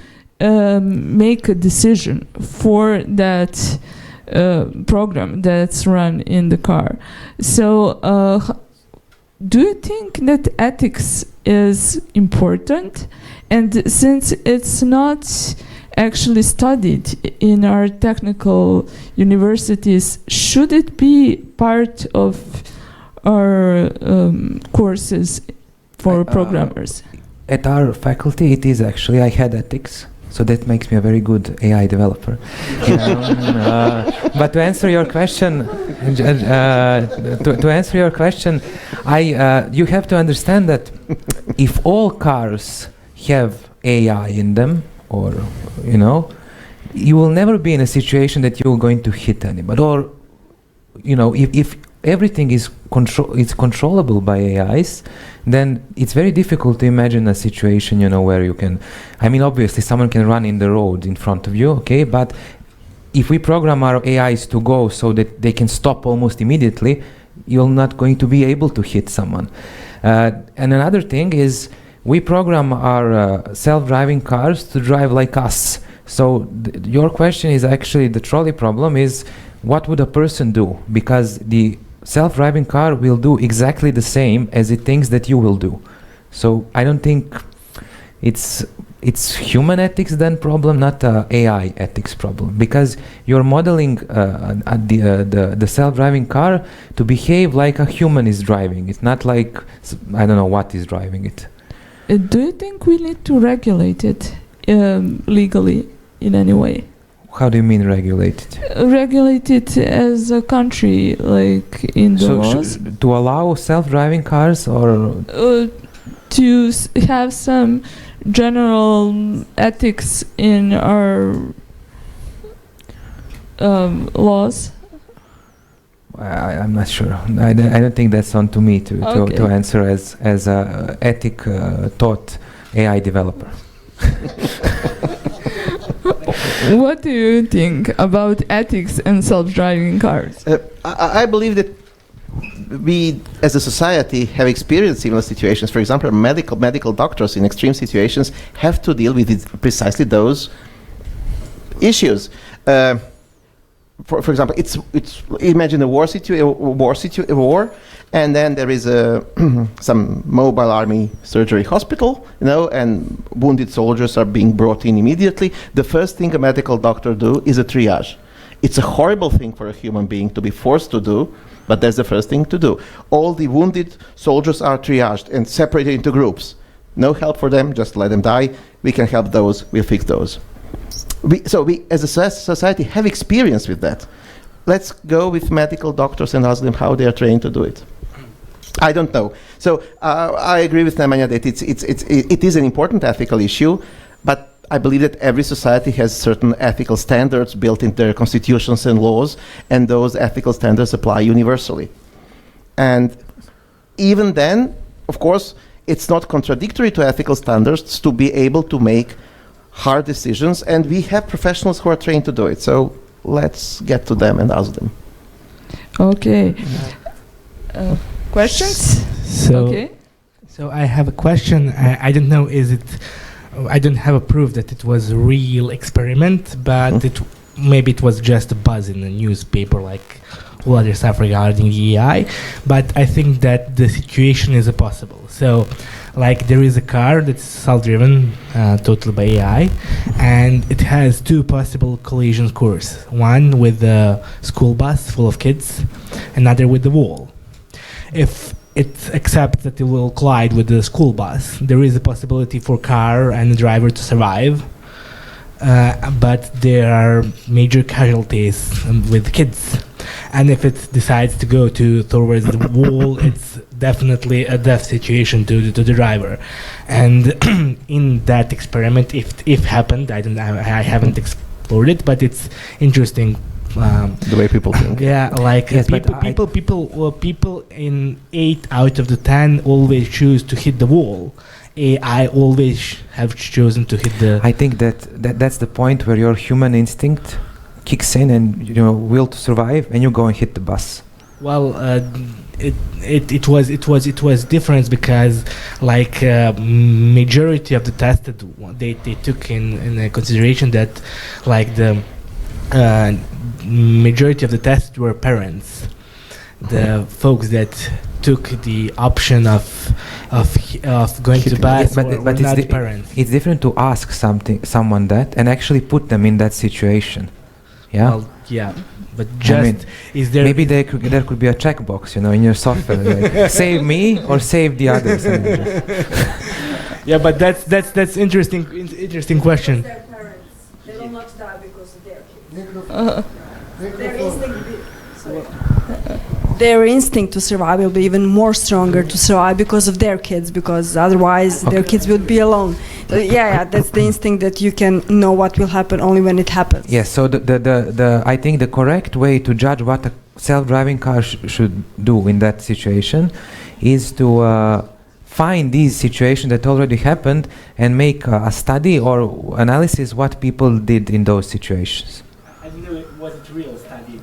make a decision for that program that's run in the car. So do you think that ethics is important? And since it's not actually studied in our technical universities, should it be part of our courses for programmers? At our faculty, it is actually. I had ethics, so that makes me a very good AI developer. But to answer your question, you have to understand that if all cars have AI in them, or you will never be in a situation that you're going to hit anybody, or if everything is controllable by AIs, then it's very difficult to imagine a situation where you can, obviously someone can run in the road in front of you, okay, but if we program our AIs to go so that they can stop almost immediately, you're not going to be able to hit someone. And another thing is, we program our self-driving cars to drive like us. So your question is actually, the trolley problem is, what would a person do? Because the self-driving car will do exactly the same as it thinks that you will do. So I don't think it's human ethics then problem, not AI ethics problem, because you're modeling the self-driving car to behave like a human is driving. It's not like, I don't know what is driving it. Do you think we need to regulate it legally in any way? How do you mean regulate it? Regulate it as a country, like in the laws? To allow self-driving cars, or to have some general ethics in our laws? I'm not sure. I don't think that's on to me to answer as a ethic taught AI developer. What do you think about ethics and self-driving cars? I believe that we, as a society, have experienced similar situations. For example, medical doctors in extreme situations have to deal with precisely those issues. For example, it's imagine a war, and then there is some mobile army surgery hospital, and wounded soldiers are being brought in immediately. The first thing a medical doctor do is a triage. It's a horrible thing for a human being to be forced to do, but that's the first thing to do. All the wounded soldiers are triaged and separated into groups. No help for them, just let them die. We can help those, we'll fix those. So we, as a society, have experience with that. Let's go with medical doctors and ask them how they are trained to do it. I don't know. So I agree with Nemanja that it is an important ethical issue, but I believe that every society has certain ethical standards built into their constitutions and laws, and those ethical standards apply universally. And even then, of course, it's not contradictory to ethical standards to be able to make hard decisions, and we have professionals who are trained to do it. So let's get to them and ask them. Okay. Questions? So I have a question. I don't know, I don't have a proof that it was a real experiment, but maybe it was just a buzz in the newspaper, like all other stuff regarding the AI. But I think that the situation is possible. So, like, there is a car that's self-driven, totally by AI, and it has two possible collision courses. One with a school bus full of kids, another with the wall. if it accepts that it will collide with the school bus, there is a possibility for car and the driver to survive. But there are major casualties with kids. And if it decides to go towards the wall, it's definitely a death situation to the driver. And in that experiment, if happened, I haven't explored it, but it's interesting. The way people think. Yeah, like Yes, but people in 8 out of the 10 always choose to hit the wall. I always have chosen to hit the. I think that's the point where your human instinct kicks in, and will to survive, and you go and hit the bus. Well, it was different because like majority of the tested they took in consideration that like the majority of the tests were parents, the folks that took the option of going to bus were not parents. It's different to ask someone that and actually put them in that situation. Yeah. Well, yeah, but just is there maybe there could be a checkbox, in your software, like, save me or save the others. Yeah, but that's interesting question. Their parents, they will not die because of their kids. Their instinct to survive will be even more stronger to survive because of their kids, because otherwise their kids would be alone. That's the instinct that you can know what will happen only when it happens. Yes, so the I think the correct way to judge what a self-driving car should do in that situation is to find these situations that already happened and make a study or analysis what people did in those situations. I don't know, was it real study?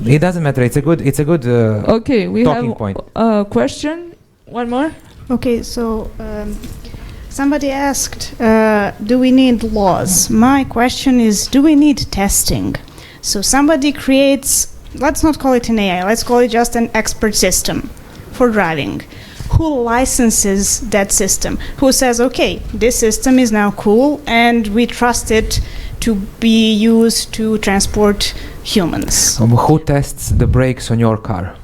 It doesn't matter. It's a good Okay, we talking have point. a question. One more. Okay, so somebody asked, do we need laws? My question is, do we need testing? So somebody creates, let's not call it an AI, let's call it just an expert system for driving. Who licenses that system? Who says, okay, this system is now cool and we trust it to be used to transport humans? Who tests the brakes on your car?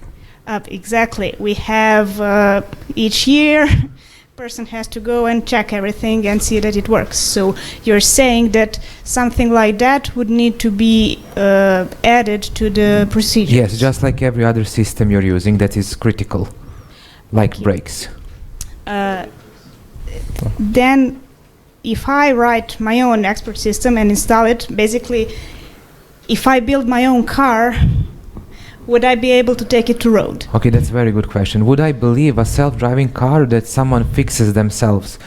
Exactly. We have each year, person has to go and check everything and see that it works. So you're saying that something like that would need to be added to the procedure? Yes, just like every other system you're using that is critical, like brakes. Then, if I write my own expert system and install it, basically, if I build my own car, would I be able to take it to road? Okay, that's a very good question. Would I believe a self-driving car that someone fixes themselves?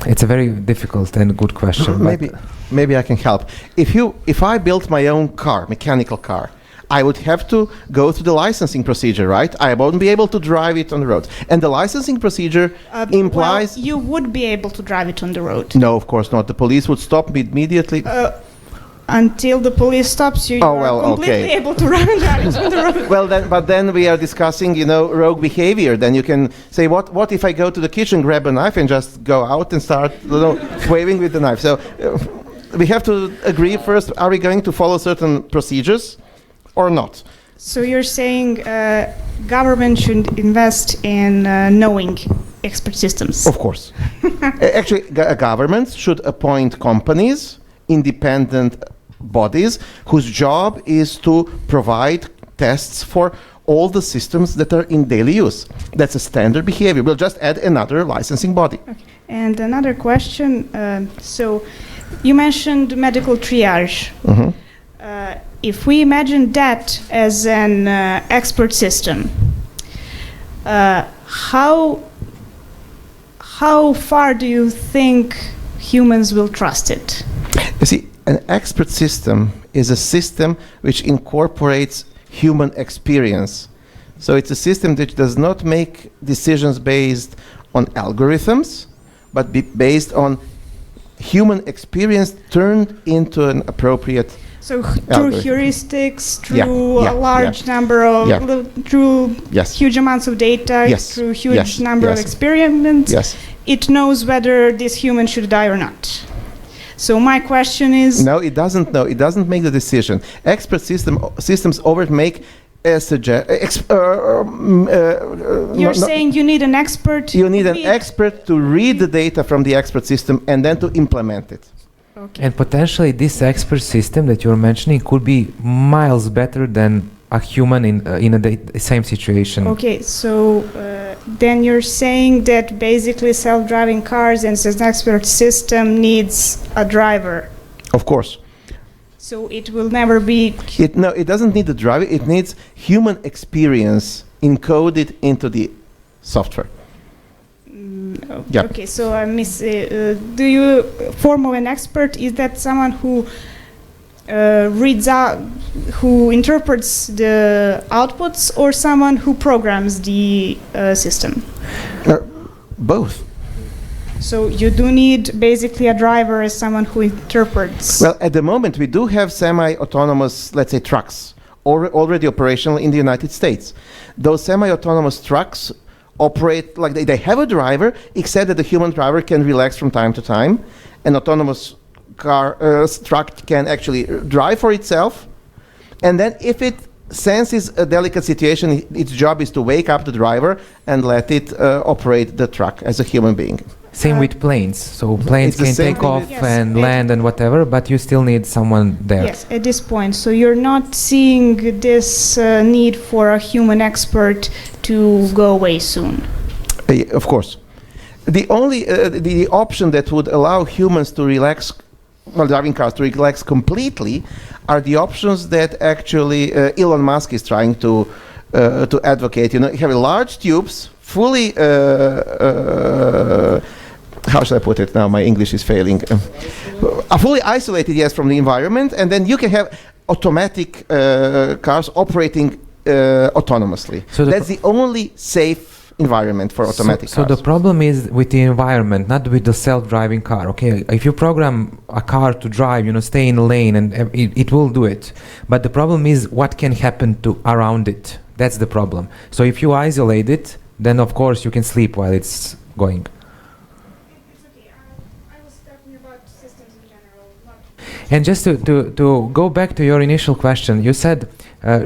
It's a very difficult and good question. Maybe I can help. If I built my own car, mechanical car, I would have to go through the licensing procedure, right? I won't be able to drive it on the road. And the licensing procedure implies... Well, you would be able to drive it on the road. No, of course not. The police would stop me immediately. Until the police stops you, you're completely able to drive it on the road. Well, then we are discussing, rogue behavior. Then you can say, what if I go to the kitchen, grab a knife, and just go out and start, waving with the knife? So we have to agree first, are we going to follow certain procedures or not? So you're saying government should invest in knowing expert systems? Of course. Actually, governments should appoint companies, independent bodies, whose job is to provide tests for all the systems that are in daily use. That's a standard behavior. We'll just add another licensing body. Okay. And another question. So you mentioned medical triage. Mm-hmm. If we imagine that as an expert system, how far do you think humans will trust it? You see, an expert system is a system which incorporates human experience. So it's a system that does not make decisions based on algorithms, but based on human experience turned into an appropriate So through heuristics, through a large number of, through huge amounts of data, through huge number of experiments, it knows whether this human should die or not. So my question is... No, it doesn't know. It doesn't make the decision. Expert systems always make You're saying you need an expert. You need an expert to read the data from the expert system and then to implement it. Okay. And potentially this expert system that you're mentioning could be miles better than a human in the same situation. Okay, so then you're saying that basically self-driving cars and an expert system needs a driver. Of course. So it will never be. No, it doesn't need the driver. It needs human experience encoded into the software. Yeah. Okay, so I miss. Do you form of an expert? Is that someone who reads out, who interprets the outputs, or someone who programs the system? Both. So you do need basically a driver as someone who interprets. Well, at the moment we do have semi-autonomous, let's say, trucks already operational in the United States. Those semi-autonomous trucks operate like they have a driver, except that the human driver can relax from time to time. An autonomous truck can actually drive for itself, and then if it senses a delicate situation, its job is to wake up the driver and let it operate the truck as a human being. Same with planes. So planes can take off and land and whatever, but you still need someone there. Yes, at this point. So you're not seeing this need for a human expert to go away soon. Of course. The only the option that would allow humans to relax, well, driving cars to relax completely, are the options that actually Elon Musk is trying to advocate. You know, you have large tubes, fully. How should I put it now? My English is failing. Fully isolated, yes, from the environment, and then you can have automatic cars operating autonomously. So that's the only safe environment for automatic cars. So the problem is with the environment, not with the self-driving car. Okay, if you program a car to drive, you know, stay in a lane, and it will do it. But the problem is what can happen to around it. That's the problem. So if you isolate it, then of course you can sleep while it's going. And just to go back to your initial question, you said,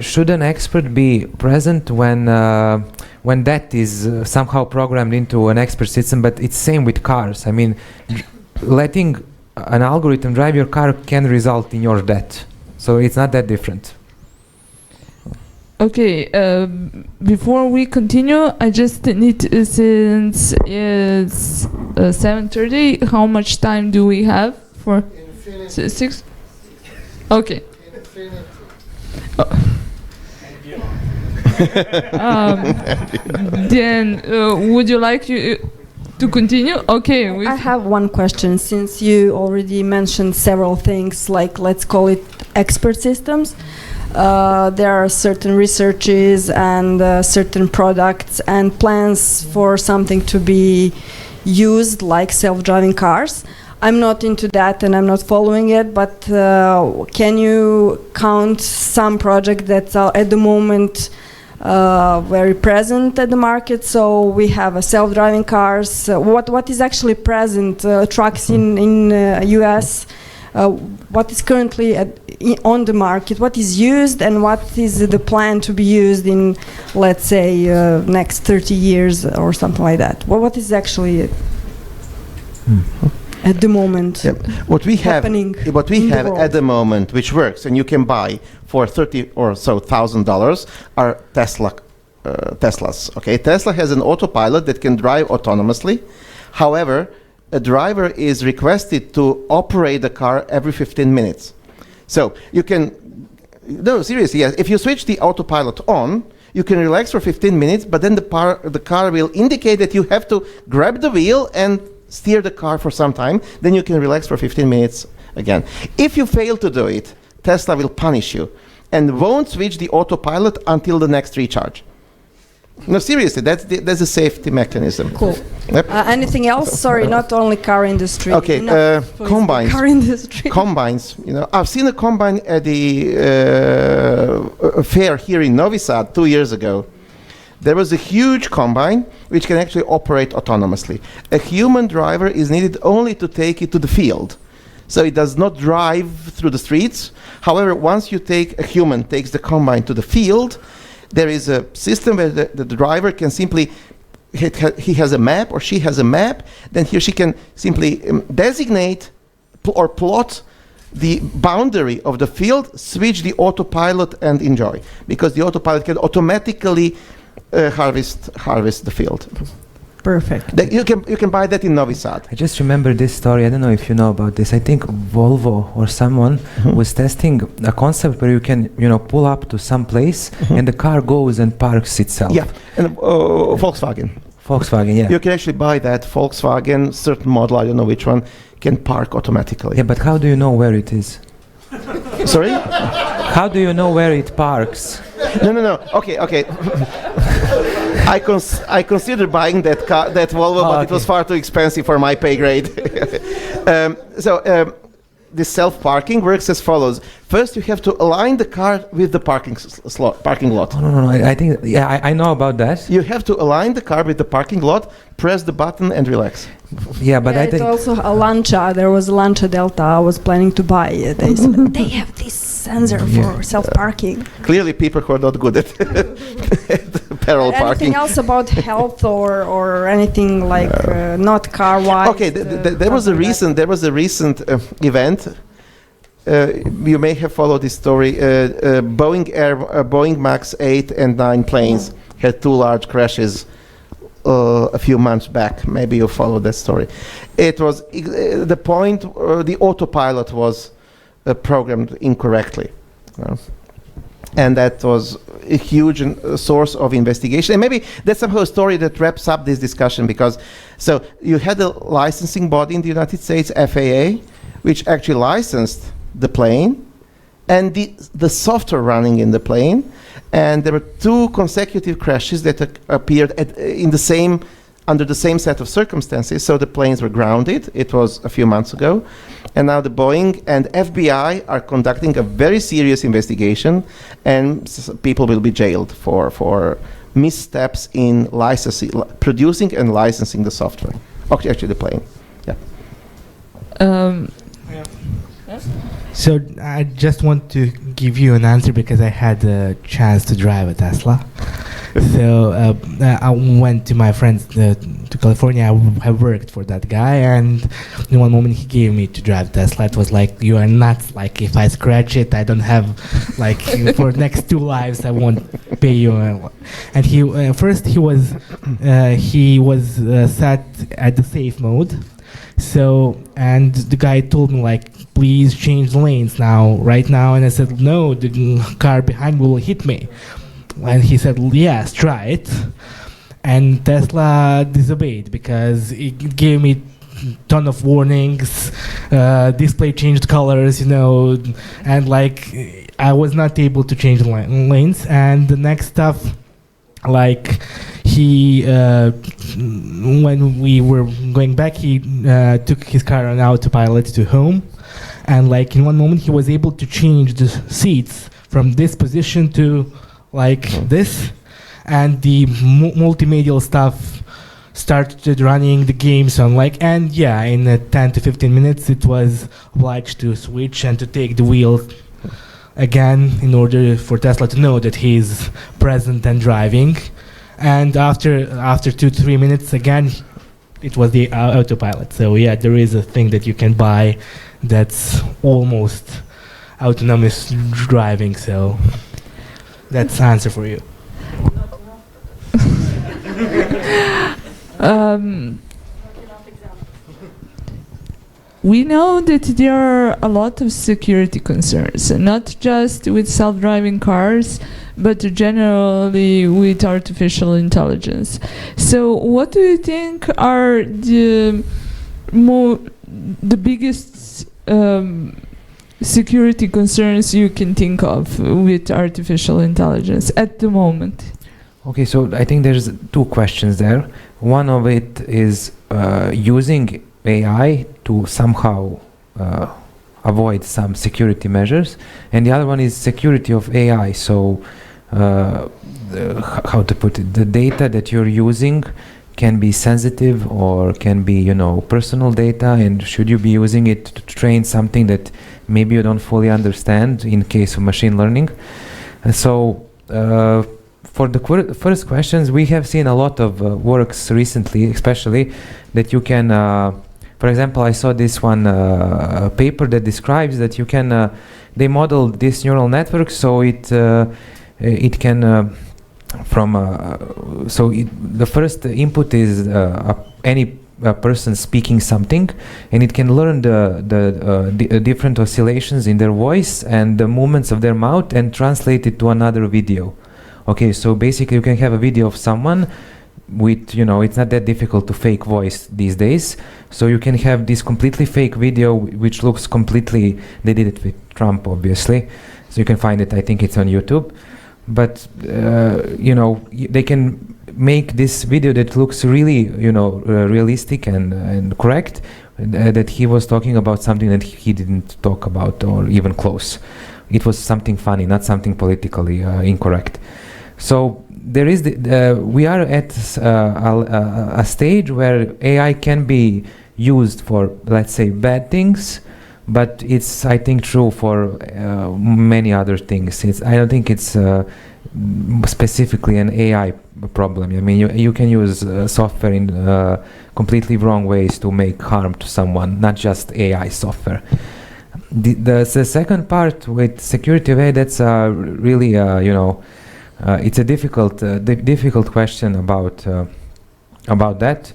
should an expert be present when that is somehow programmed into an expert system? But it's same with cars. I mean, letting an algorithm drive your car can result in your death. So it's not that different. Okay, before we continue, I just need, since it's 7:30, how much time do we have for? 6? Okay. Then, would you like to continue? Okay. I have one question, since you already mentioned several things, like let's call it expert systems. There are certain researches and certain products and plans for something to be used, like self-driving cars. I'm not into that and I'm not following it, but can you count some projects that are at the moment very present at the market? So we have self-driving cars. What is actually present? Trucks in US. What is currently on the market? What is used, and what is the plan to be used in, let's say, next 30 years or something like that? What is actually at the moment what we have at the moment, which works and you can buy for $30,000 or so are Teslas. Okay, Tesla has an autopilot that can drive autonomously. However, a driver is requested to operate the car every 15 minutes. So you can, no, seriously, yes, if you switch the autopilot on, you can relax for 15 minutes, but then the car will indicate that you have to grab the wheel and steer the car for some time. Then you can relax for 15 minutes again. If you fail to do it, Tesla will punish you and won't switch the autopilot until the next recharge. No, seriously, that's a safety mechanism. Cool. Yep. Anything else? Sorry, not only car industry. Okay, combines. Car industry. Combines. You know, I've seen a combine at the fair here in Novi Sad 2 years ago. There was a huge combine which can actually operate autonomously. A human driver is needed only to take it to the field. So it does not drive through the streets. However, once you take a human takes the combine to the field, There is a system where the driver can simply, he has a map or she has a map, then he or she can simply designate or plot the boundary of the field, switch the autopilot and enjoy, because the autopilot can automatically harvest the field. Perfect. You can buy that in Novi Sad. I just remember this story. I don't know if you know about this. I think Volvo or someone was testing a concept where you can, pull up to some place and the car goes and parks itself. Yeah, and Volkswagen. Volkswagen, yeah. You can actually buy that Volkswagen, certain model, I don't know which one, can park automatically. Yeah, but how do you know where it is? Sorry? How do you know where it parks? No. Okay. I considered buying that Volvo, but it was far too expensive for my pay grade. This self-parking works as follows. First, you have to align the car with the parking lot. Oh, no. I think, I know about that. You have to align the car with the parking lot, press the button, and relax. Yeah, but I think... also a Lancia. There was a Lancia Delta I was planning to buy. They have this sensor for self-parking. Clearly, people who are not good at parallel parking. Anything else about health or anything like not car-wise? Okay, there was a recent event. You may have followed this story. Boeing Max 8 and 9 planes had 2 large crashes a few months back. Maybe you followed that story. It was the point the autopilot was programmed incorrectly. And that was a huge source of investigation. And maybe that's somehow a story that wraps up this discussion, because so you had a licensing body in the United States, FAA, which actually licensed the plane and the software running in the plane. And there were 2 consecutive crashes that appeared under the same set of circumstances. So the planes were grounded. It was a few months ago. And now the Boeing and FBI are conducting a very serious investigation, and people will be jailed for missteps in producing and licensing the software. Actually, the plane. Yeah. So I just want to give you an answer because I had a chance to drive a Tesla. So I went to my friends to California. I worked for that guy, and in one moment he gave me to drive Tesla. It was like, you are nuts. Like, if I scratch it, I don't have, like, for next 2 lives, I won't pay you. And he first he was set at the safe mode. So, and the guy told me, like, please change lanes right now. And I said, no, the car behind will hit me. And he said, yes, try it. And Tesla disobeyed because it gave me ton of warnings, display changed colors, and like I was not able to change lanes. And the next stuff, like he, when we were going back, he took his car on autopilot to home. And like in one moment he was able to change the seats from this position to like this, and the multimedia stuff started running the games on and in 10 to 15 minutes it was obliged to switch and to take the wheel again in order for Tesla to know that he's present and driving. And after 2-3 minutes again it was the autopilot. So yeah, there is a thing that you can buy that's almost autonomous driving. So that's the answer for you. We know that there are a lot of security concerns, not just with self-driving cars, but generally with artificial intelligence. So what do you think are the biggest security concerns you can think of with artificial intelligence at the moment? Okay, so I think there's 2 questions there. One of it is using AI to somehow avoid some security measures, and the other one is security of AI. So how to put it, the data that you're using can be sensitive or can be, personal data, and should you be using it to train something that maybe you don't fully understand in case of machine learning. And so for the first questions, we have seen a lot of works recently, especially that you can, for example, I saw this one paper that describes that you can, they model this neural network so it can, the first input is any person speaking something, and it can learn the different oscillations in their voice and the movements of their mouth and translate it to another video. Okay, so basically you can have a video of someone with, it's not that difficult to fake voice these days. So you can have this completely fake video which looks completely, they did it with Trump obviously. So you can find it, I think it's on YouTube. But, they can make this video that looks really, realistic and correct, that he was talking about something that he didn't talk about or even close. It was something funny, not something politically incorrect. So there is we are at a stage where AI can be used for, let's say, bad things, but it's, I think, true for many other things. I don't think it's specifically an AI problem. I mean, you can use software in completely wrong ways to make harm to someone, not just AI software. The second part with security of AI, that's really, it's a difficult question about that.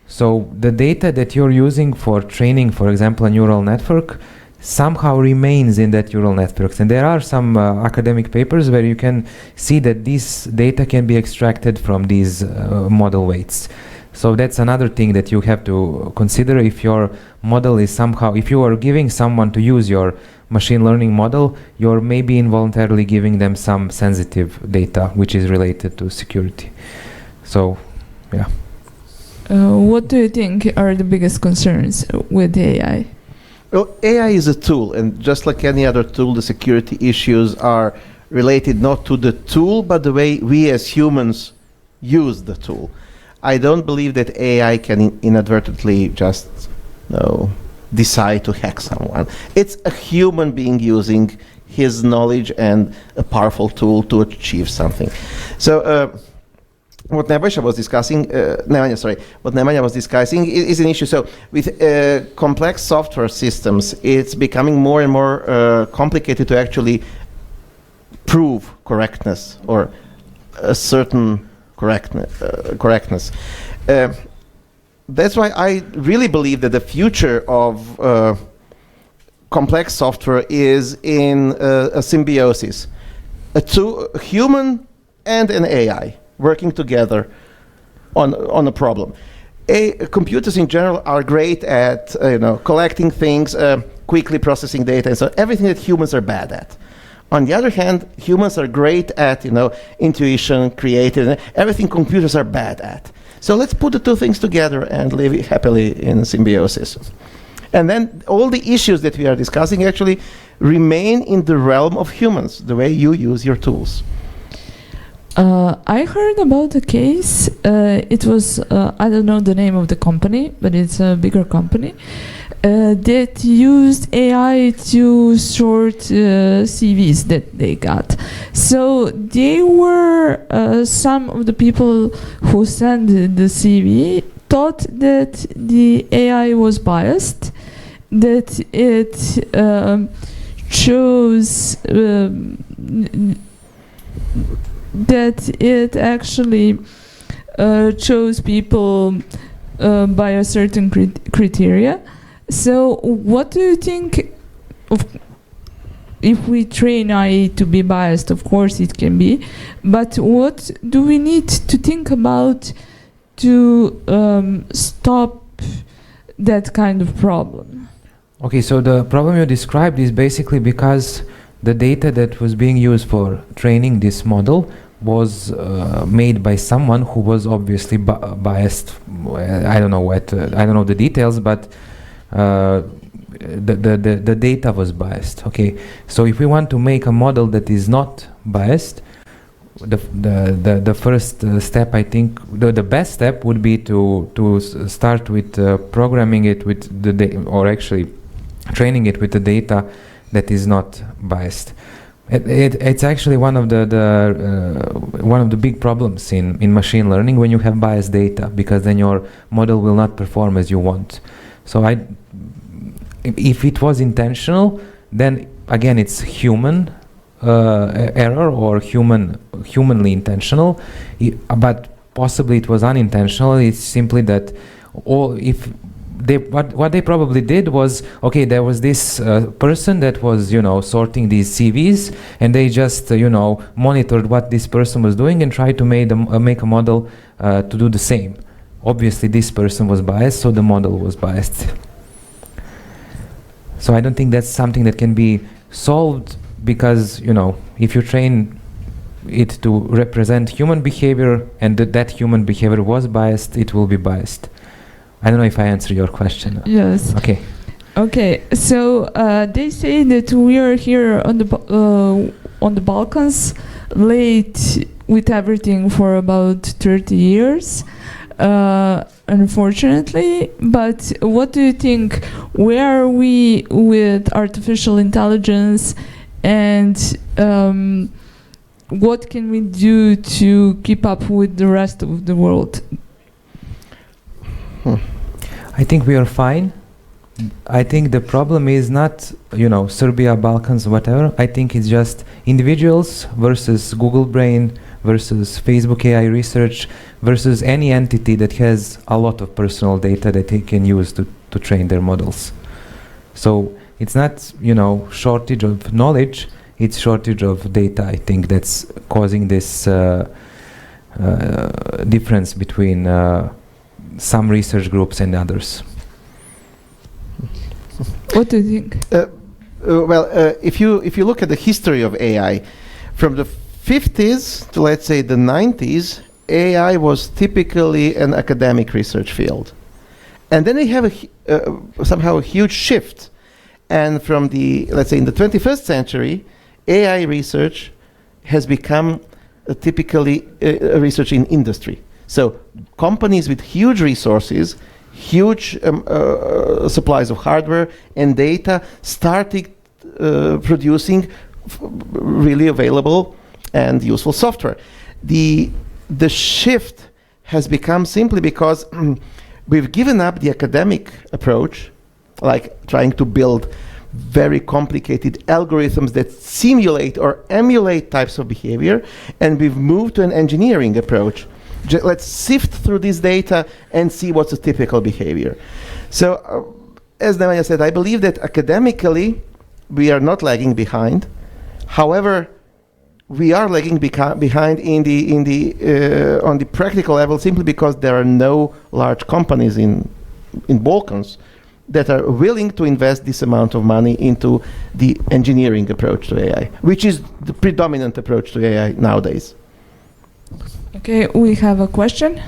So the data that you're using for training, for example, a neural network, somehow remains in that neural networks. And there are some academic papers where you can see that this data can be extracted from these model weights. So that's another thing that you have to consider if your model is somehow, if you are giving someone to use your machine learning model, you're maybe involuntarily giving them some sensitive data which is related to security. So, yeah. What do you think are the biggest concerns with AI? Well, AI is a tool, and just like any other tool, the security issues are related not to the tool, but the way we as humans use the tool. I don't believe that AI can inadvertently just decide to hack someone. It's a human being using his knowledge and a powerful tool to achieve something. So what Nemanja was discussing, is an issue. So with complex software systems, it's becoming more and more complicated to actually prove correctness or a certain correctness. That's why I really believe that the future of complex software is in a symbiosis, a human and an AI working together on a problem. Computers in general are great at collecting things, quickly processing data, and so everything that humans are bad at. On the other hand, humans are great at intuition, creative, everything computers are bad at. So let's put the two things together and live happily in symbiosis. And then all the issues that we are discussing actually remain in the realm of humans, the way you use your tools. I heard about a case, it was, I don't know the name of the company, but it's a bigger company, that used AI to sort CVs that they got. So they were, some of the people who sent the CV thought that the AI was biased, that it chose that it actually chose people by a certain criteria. So what do you think of, if we train AI to be biased? Of course it can be, but what do we need to think about to stop that kind of problem? Okay, so the problem you described is basically because the data that was being used for training this model was made by someone who was obviously biased. I don't know what, I don't know the details, but the data was biased. Okay, so if we want to make a model that is not biased, the first step, I think, the best step would be to start with programming it with or actually training it with the data that is not biased. It's actually one of the big problems in machine learning when you have biased data, because then your model will not perform as you want. So if it was intentional, then again it's human error or humanly intentional. But possibly it was unintentional. It's simply that what they probably did was, okay, there was this person that was, sorting these CVs, and they just, monitored what this person was doing and tried to make a model to do the same. Obviously, this person was biased, so the model was biased. So I don't think that's something that can be solved, because, if you train it to represent human behavior and that human behavior was biased, it will be biased. I don't know if I answered your question. Yes. Okay. Okay. So they say that we are here on the Balkans late with everything for about 30 years, unfortunately. But what do you think? Where are we with artificial intelligence, and what can we do to keep up with the rest of the world? I think we are fine. I think the problem is not, Serbia, Balkans, whatever. I think it's just individuals versus Google Brain versus Facebook AI research versus any entity that has a lot of personal data that they can use to train their models. So it's not, shortage of knowledge, it's shortage of data, I think, that's causing this difference between some research groups and others. What do you think? If you look at the history of AI, from the 50s to, let's say, the 90s, AI was typically an academic research field. And then they have somehow a huge shift. And from let's say, in the 21st century, AI research has become typically research in industry. So companies with huge resources, huge supplies of hardware and data started producing really available and useful software. The shift has become simply because we've given up the academic approach, like trying to build very complicated algorithms that simulate or emulate types of behavior, and we've moved to an engineering approach. Let's sift through this data and see what's a typical behavior. So, as Nemanja said, I believe that academically we are not lagging behind. However, we are lagging behind on the practical level, simply because there are no large companies in Balkans that are willing to invest this amount of money into the engineering approach to AI, which is the predominant approach to AI nowadays. Okay, we have a question.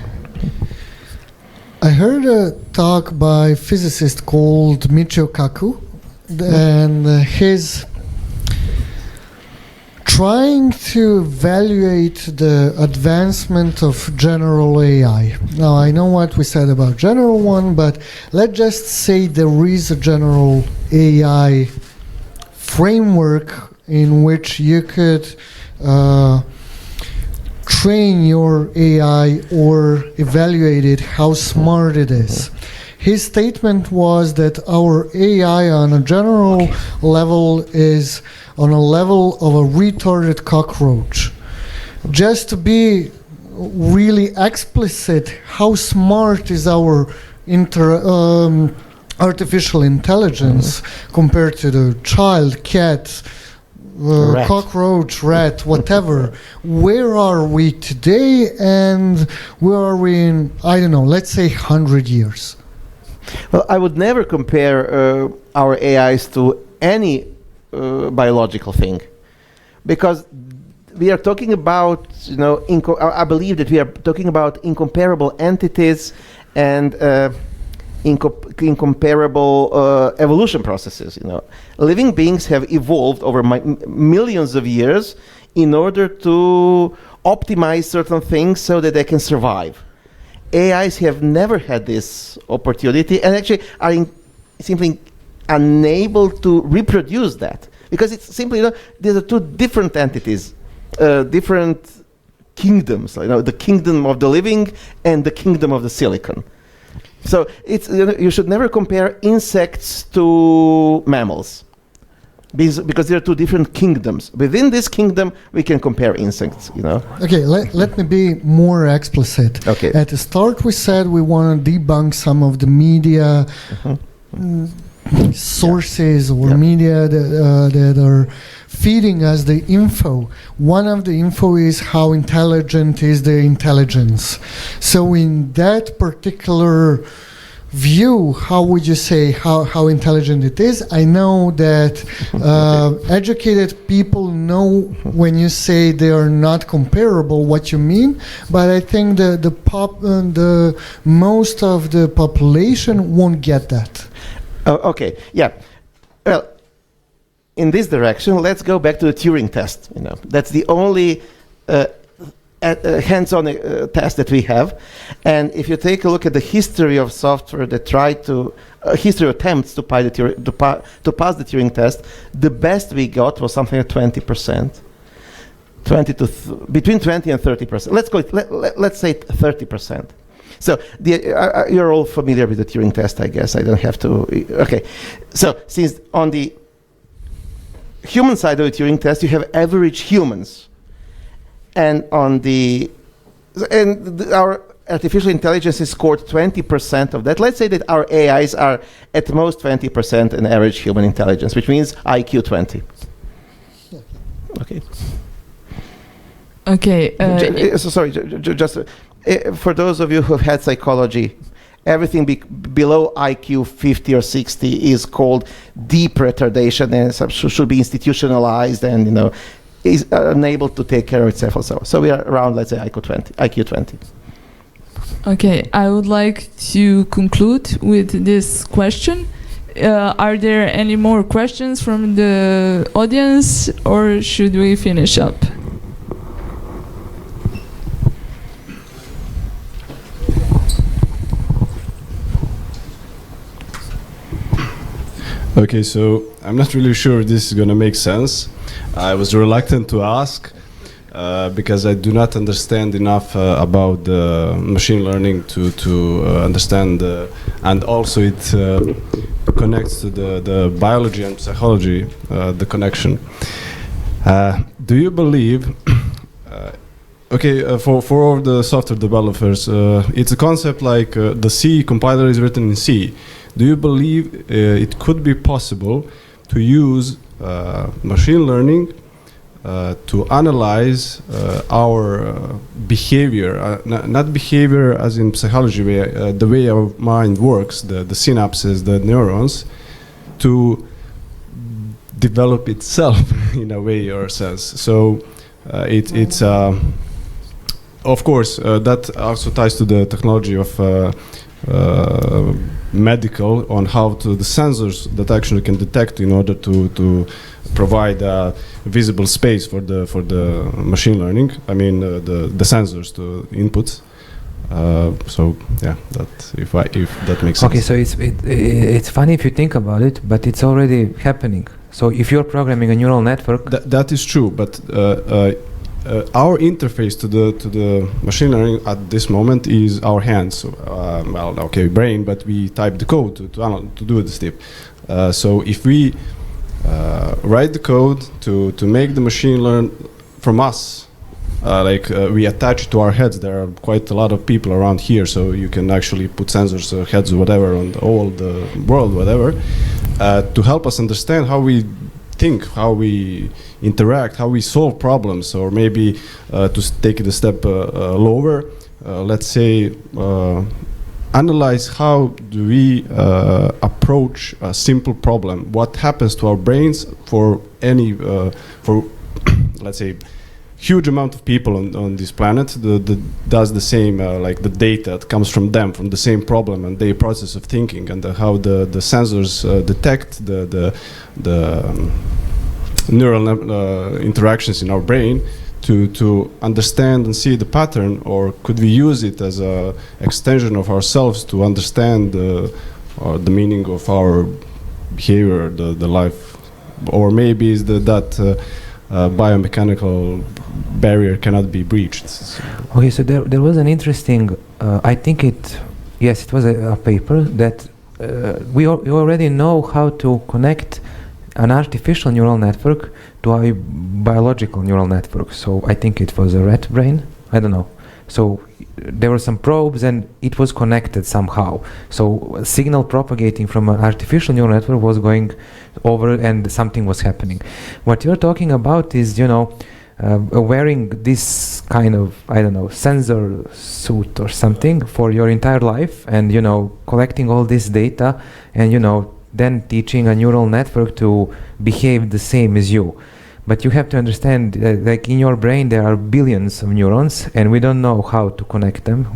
I heard a talk by a physicist called Michio Kaku, and he's trying to evaluate the advancement of general AI. Now, I know what we said about general one, but let's just say there is a general AI framework in which you could train your AI or evaluate it, how smart it is. His statement was that our AI on a general level is on a level of a retarded cockroach. Just to be really explicit, how smart is our artificial intelligence compared to the child, cat, cockroach, rat, whatever. Where are we today, and where are we in, I don't know, let's say 100 years? Well, I would never compare our AIs to any biological thing, because we are talking about, I believe that we are talking about incomparable entities and incomparable evolution processes. Living beings have evolved over millions of years in order to optimize certain things so that they can survive. AIs have never had this opportunity, and actually are simply unable to reproduce that, because it's simply, these are two different entities, different kingdoms, the kingdom of the living and the kingdom of the silicon. So it's, you should never compare insects to mammals, because there are two different kingdoms. Within this kingdom, we can compare insects, Okay, let me be more explicit. Okay. At the start, we said we want to debunk some of the media sources or media that are feeding us the info. One of the info is how intelligent is the intelligence. So in that particular view, how would you say how intelligent it is? I know that educated people know when you say they are not comparable what you mean, but I think the most of the population won't get that. Okay, yeah. Well, in this direction, let's go back to the Turing test. That's the only hands-on test that we have. And if you take a look at the history of software that tried to, history of attempts to pass the Turing test, the best we got was something like 20%. Between 20 and 30%. Let's say 30%. So you're all familiar with the Turing test, I guess. I don't have to. Okay. So since on the human side of the Turing test, you have average humans. And our artificial intelligence is scored 20% of that. Let's say that our AIs are at most 20% an average human intelligence, which means IQ 20. Okay. Okay. Sorry, just for those of you who have had psychology, everything below IQ 50 or 60 is called deep retardation and should be institutionalized and, is unable to take care of itself also. So we are around, let's say, IQ 20. Okay, I would like to conclude with this question. Are there any more questions from the audience, or should we finish up? Okay, so I'm not really sure this is going to make sense. I was reluctant to ask because I do not understand enough about machine learning to understand, and also it connects to the biology and psychology, the connection. Do you believe, for all the software developers, it's a concept like the C compiler is written in C. Do you believe it could be possible to use machine learning to analyze our behavior, not behavior as in psychology, the way our mind works, the synapses, the neurons, to develop itself in a way or sense? So it's of course that also ties to the technology of medical, on how the sensors that actually can detect in order to provide a visible space for the machine learning. I mean the sensors to inputs. So yeah, if that makes sense. Okay, so it's funny if you think about it, but it's already happening. So if you're programming a neural network, that is true, but our interface to the machine learning at this moment is our hands. Brain, but we type the code to do the step. So if we write the code to make the machine learn from us, we attach it to our heads. There are quite a lot of people around here, so you can actually put sensors, heads, whatever, on all the world, whatever, to help us understand how we think, how we interact, how we solve problems, or maybe to take it a step lower, let's say analyze how do we approach a simple problem. What happens to our brains for any, let's say, huge amount of people on this planet does the same, like the data that comes from them, from the same problem and their process of thinking, and how the sensors detect the neural interactions in our brain to understand and see the pattern, or could we use it as an extension of ourselves to understand the meaning of our behavior, the life or maybe is that biomechanical barrier cannot be breached. Okay, so there was an interesting, I think it was a paper that we already know how to connect an artificial neural network to a biological neural network. So I think it was a rat brain, I don't know. So there were some probes and it was connected somehow. So a signal propagating from an artificial neural network was going over and something was happening. What you're talking about is, wearing this kind of, I don't know, sensor suit or something for your entire life and, collecting all this data and, then teaching a neural network to behave the same as you. But you have to understand, like in your brain, there are billions of neurons, and we don't know how to connect them.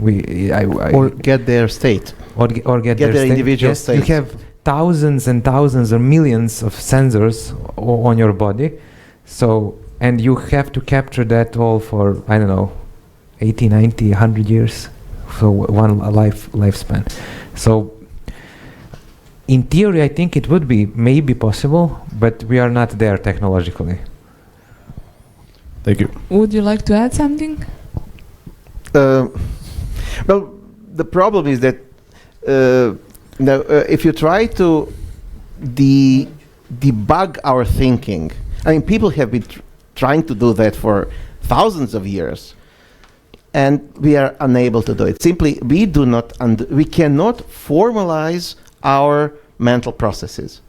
Or get their state. Or get their individual yes, state. You have thousands and thousands or millions of sensors on your body, and you have to capture that all for, I don't know, 80, 90, 100 years, so one lifespan. So in theory, I think it would be maybe possible, but we are not there technologically. Thank you. Would you like to add something? Well, the problem is that if you try to debug our thinking, I mean, people have been trying to do that for thousands of years, and we are unable to do it. Simply, we cannot formalize our mental processes.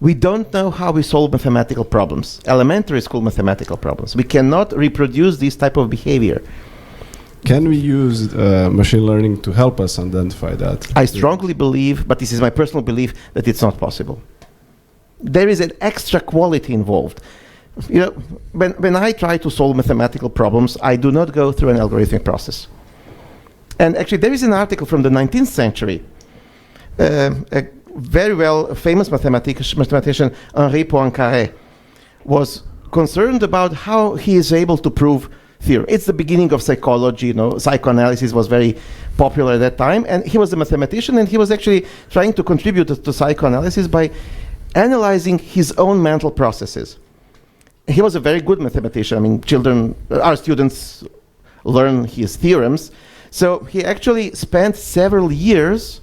We don't know how we solve mathematical problems, elementary school mathematical problems. We cannot reproduce this type of behavior. Can we use machine learning to help us identify that? I strongly believe, but this is my personal belief, that it's not possible. There is an extra quality involved. When I try to solve mathematical problems, I do not go through an algorithmic process. And actually, there is an article from the 19th century. A very famous mathematician, Henri Poincaré, was concerned about how he is able to prove theory. It's the beginning of psychology. Psychoanalysis was very popular at that time, and he was a mathematician, and he was actually trying to contribute to psychoanalysis by analyzing his own mental processes. He was a very good mathematician. I mean, our students learn his theorems. So he actually spent several years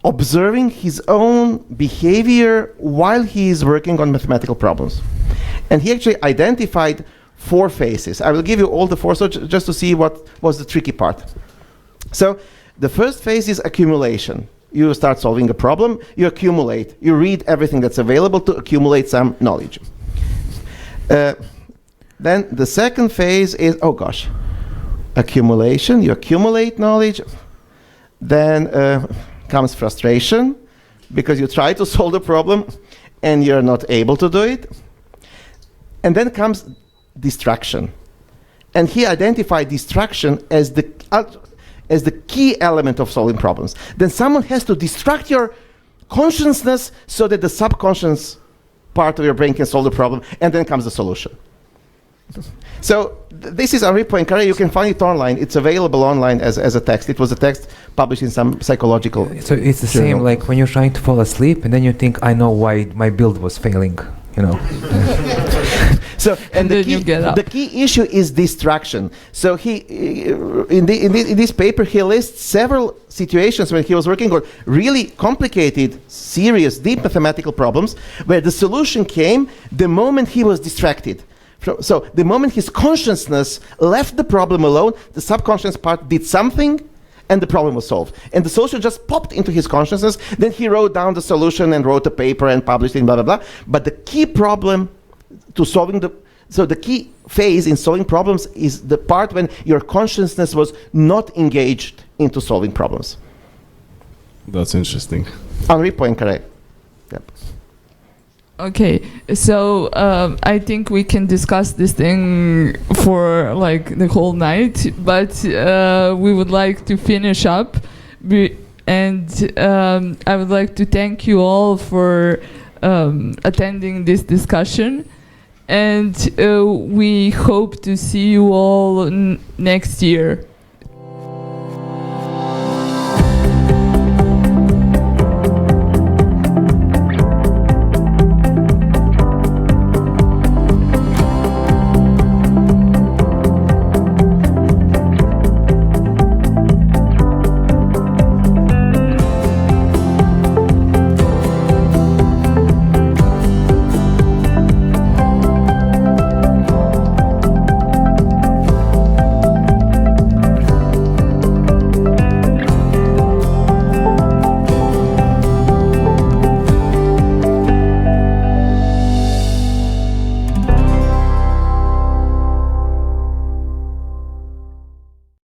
observing his own behavior while he is working on mathematical problems. And he actually identified 4 phases. I will give you all the 4 so just to see what was the tricky part. So the first phase is accumulation. You start solving a problem, you accumulate. You read everything that's available to accumulate some knowledge. Then the second phase is, accumulation. You accumulate knowledge. Then comes frustration, because you try to solve the problem and you're not able to do it. And then comes distraction. And he identified distraction as the key element of solving problems. Then someone has to distract your consciousness so that the subconscious part of your brain can solve the problem, and then comes the solution. So this is Henri Poincaré. You can find it online. It's available online as a text. It was a text published in some psychological So it's the journal. same like when you're trying to fall asleep and then you think, I know why my build was failing, So, and the key issue is distraction. So he, in this paper, he lists several situations when he was working on really complicated, serious, deep mathematical problems, where the solution came the moment he was distracted. So the moment his consciousness left the problem alone, the subconscious part did something, and the problem was solved. And the solution just popped into his consciousness. Then he wrote down the solution and wrote a paper and published it, blah, blah, blah. But the key problem to solving the key phase in solving problems is the part when your consciousness was not engaged into solving problems. That's interesting. Henri Poincaré. Yep. Okay, so I think we can discuss this thing for like the whole night, but we would like to finish up, and I would like to thank you all for attending this discussion, and we hope to see you all next year.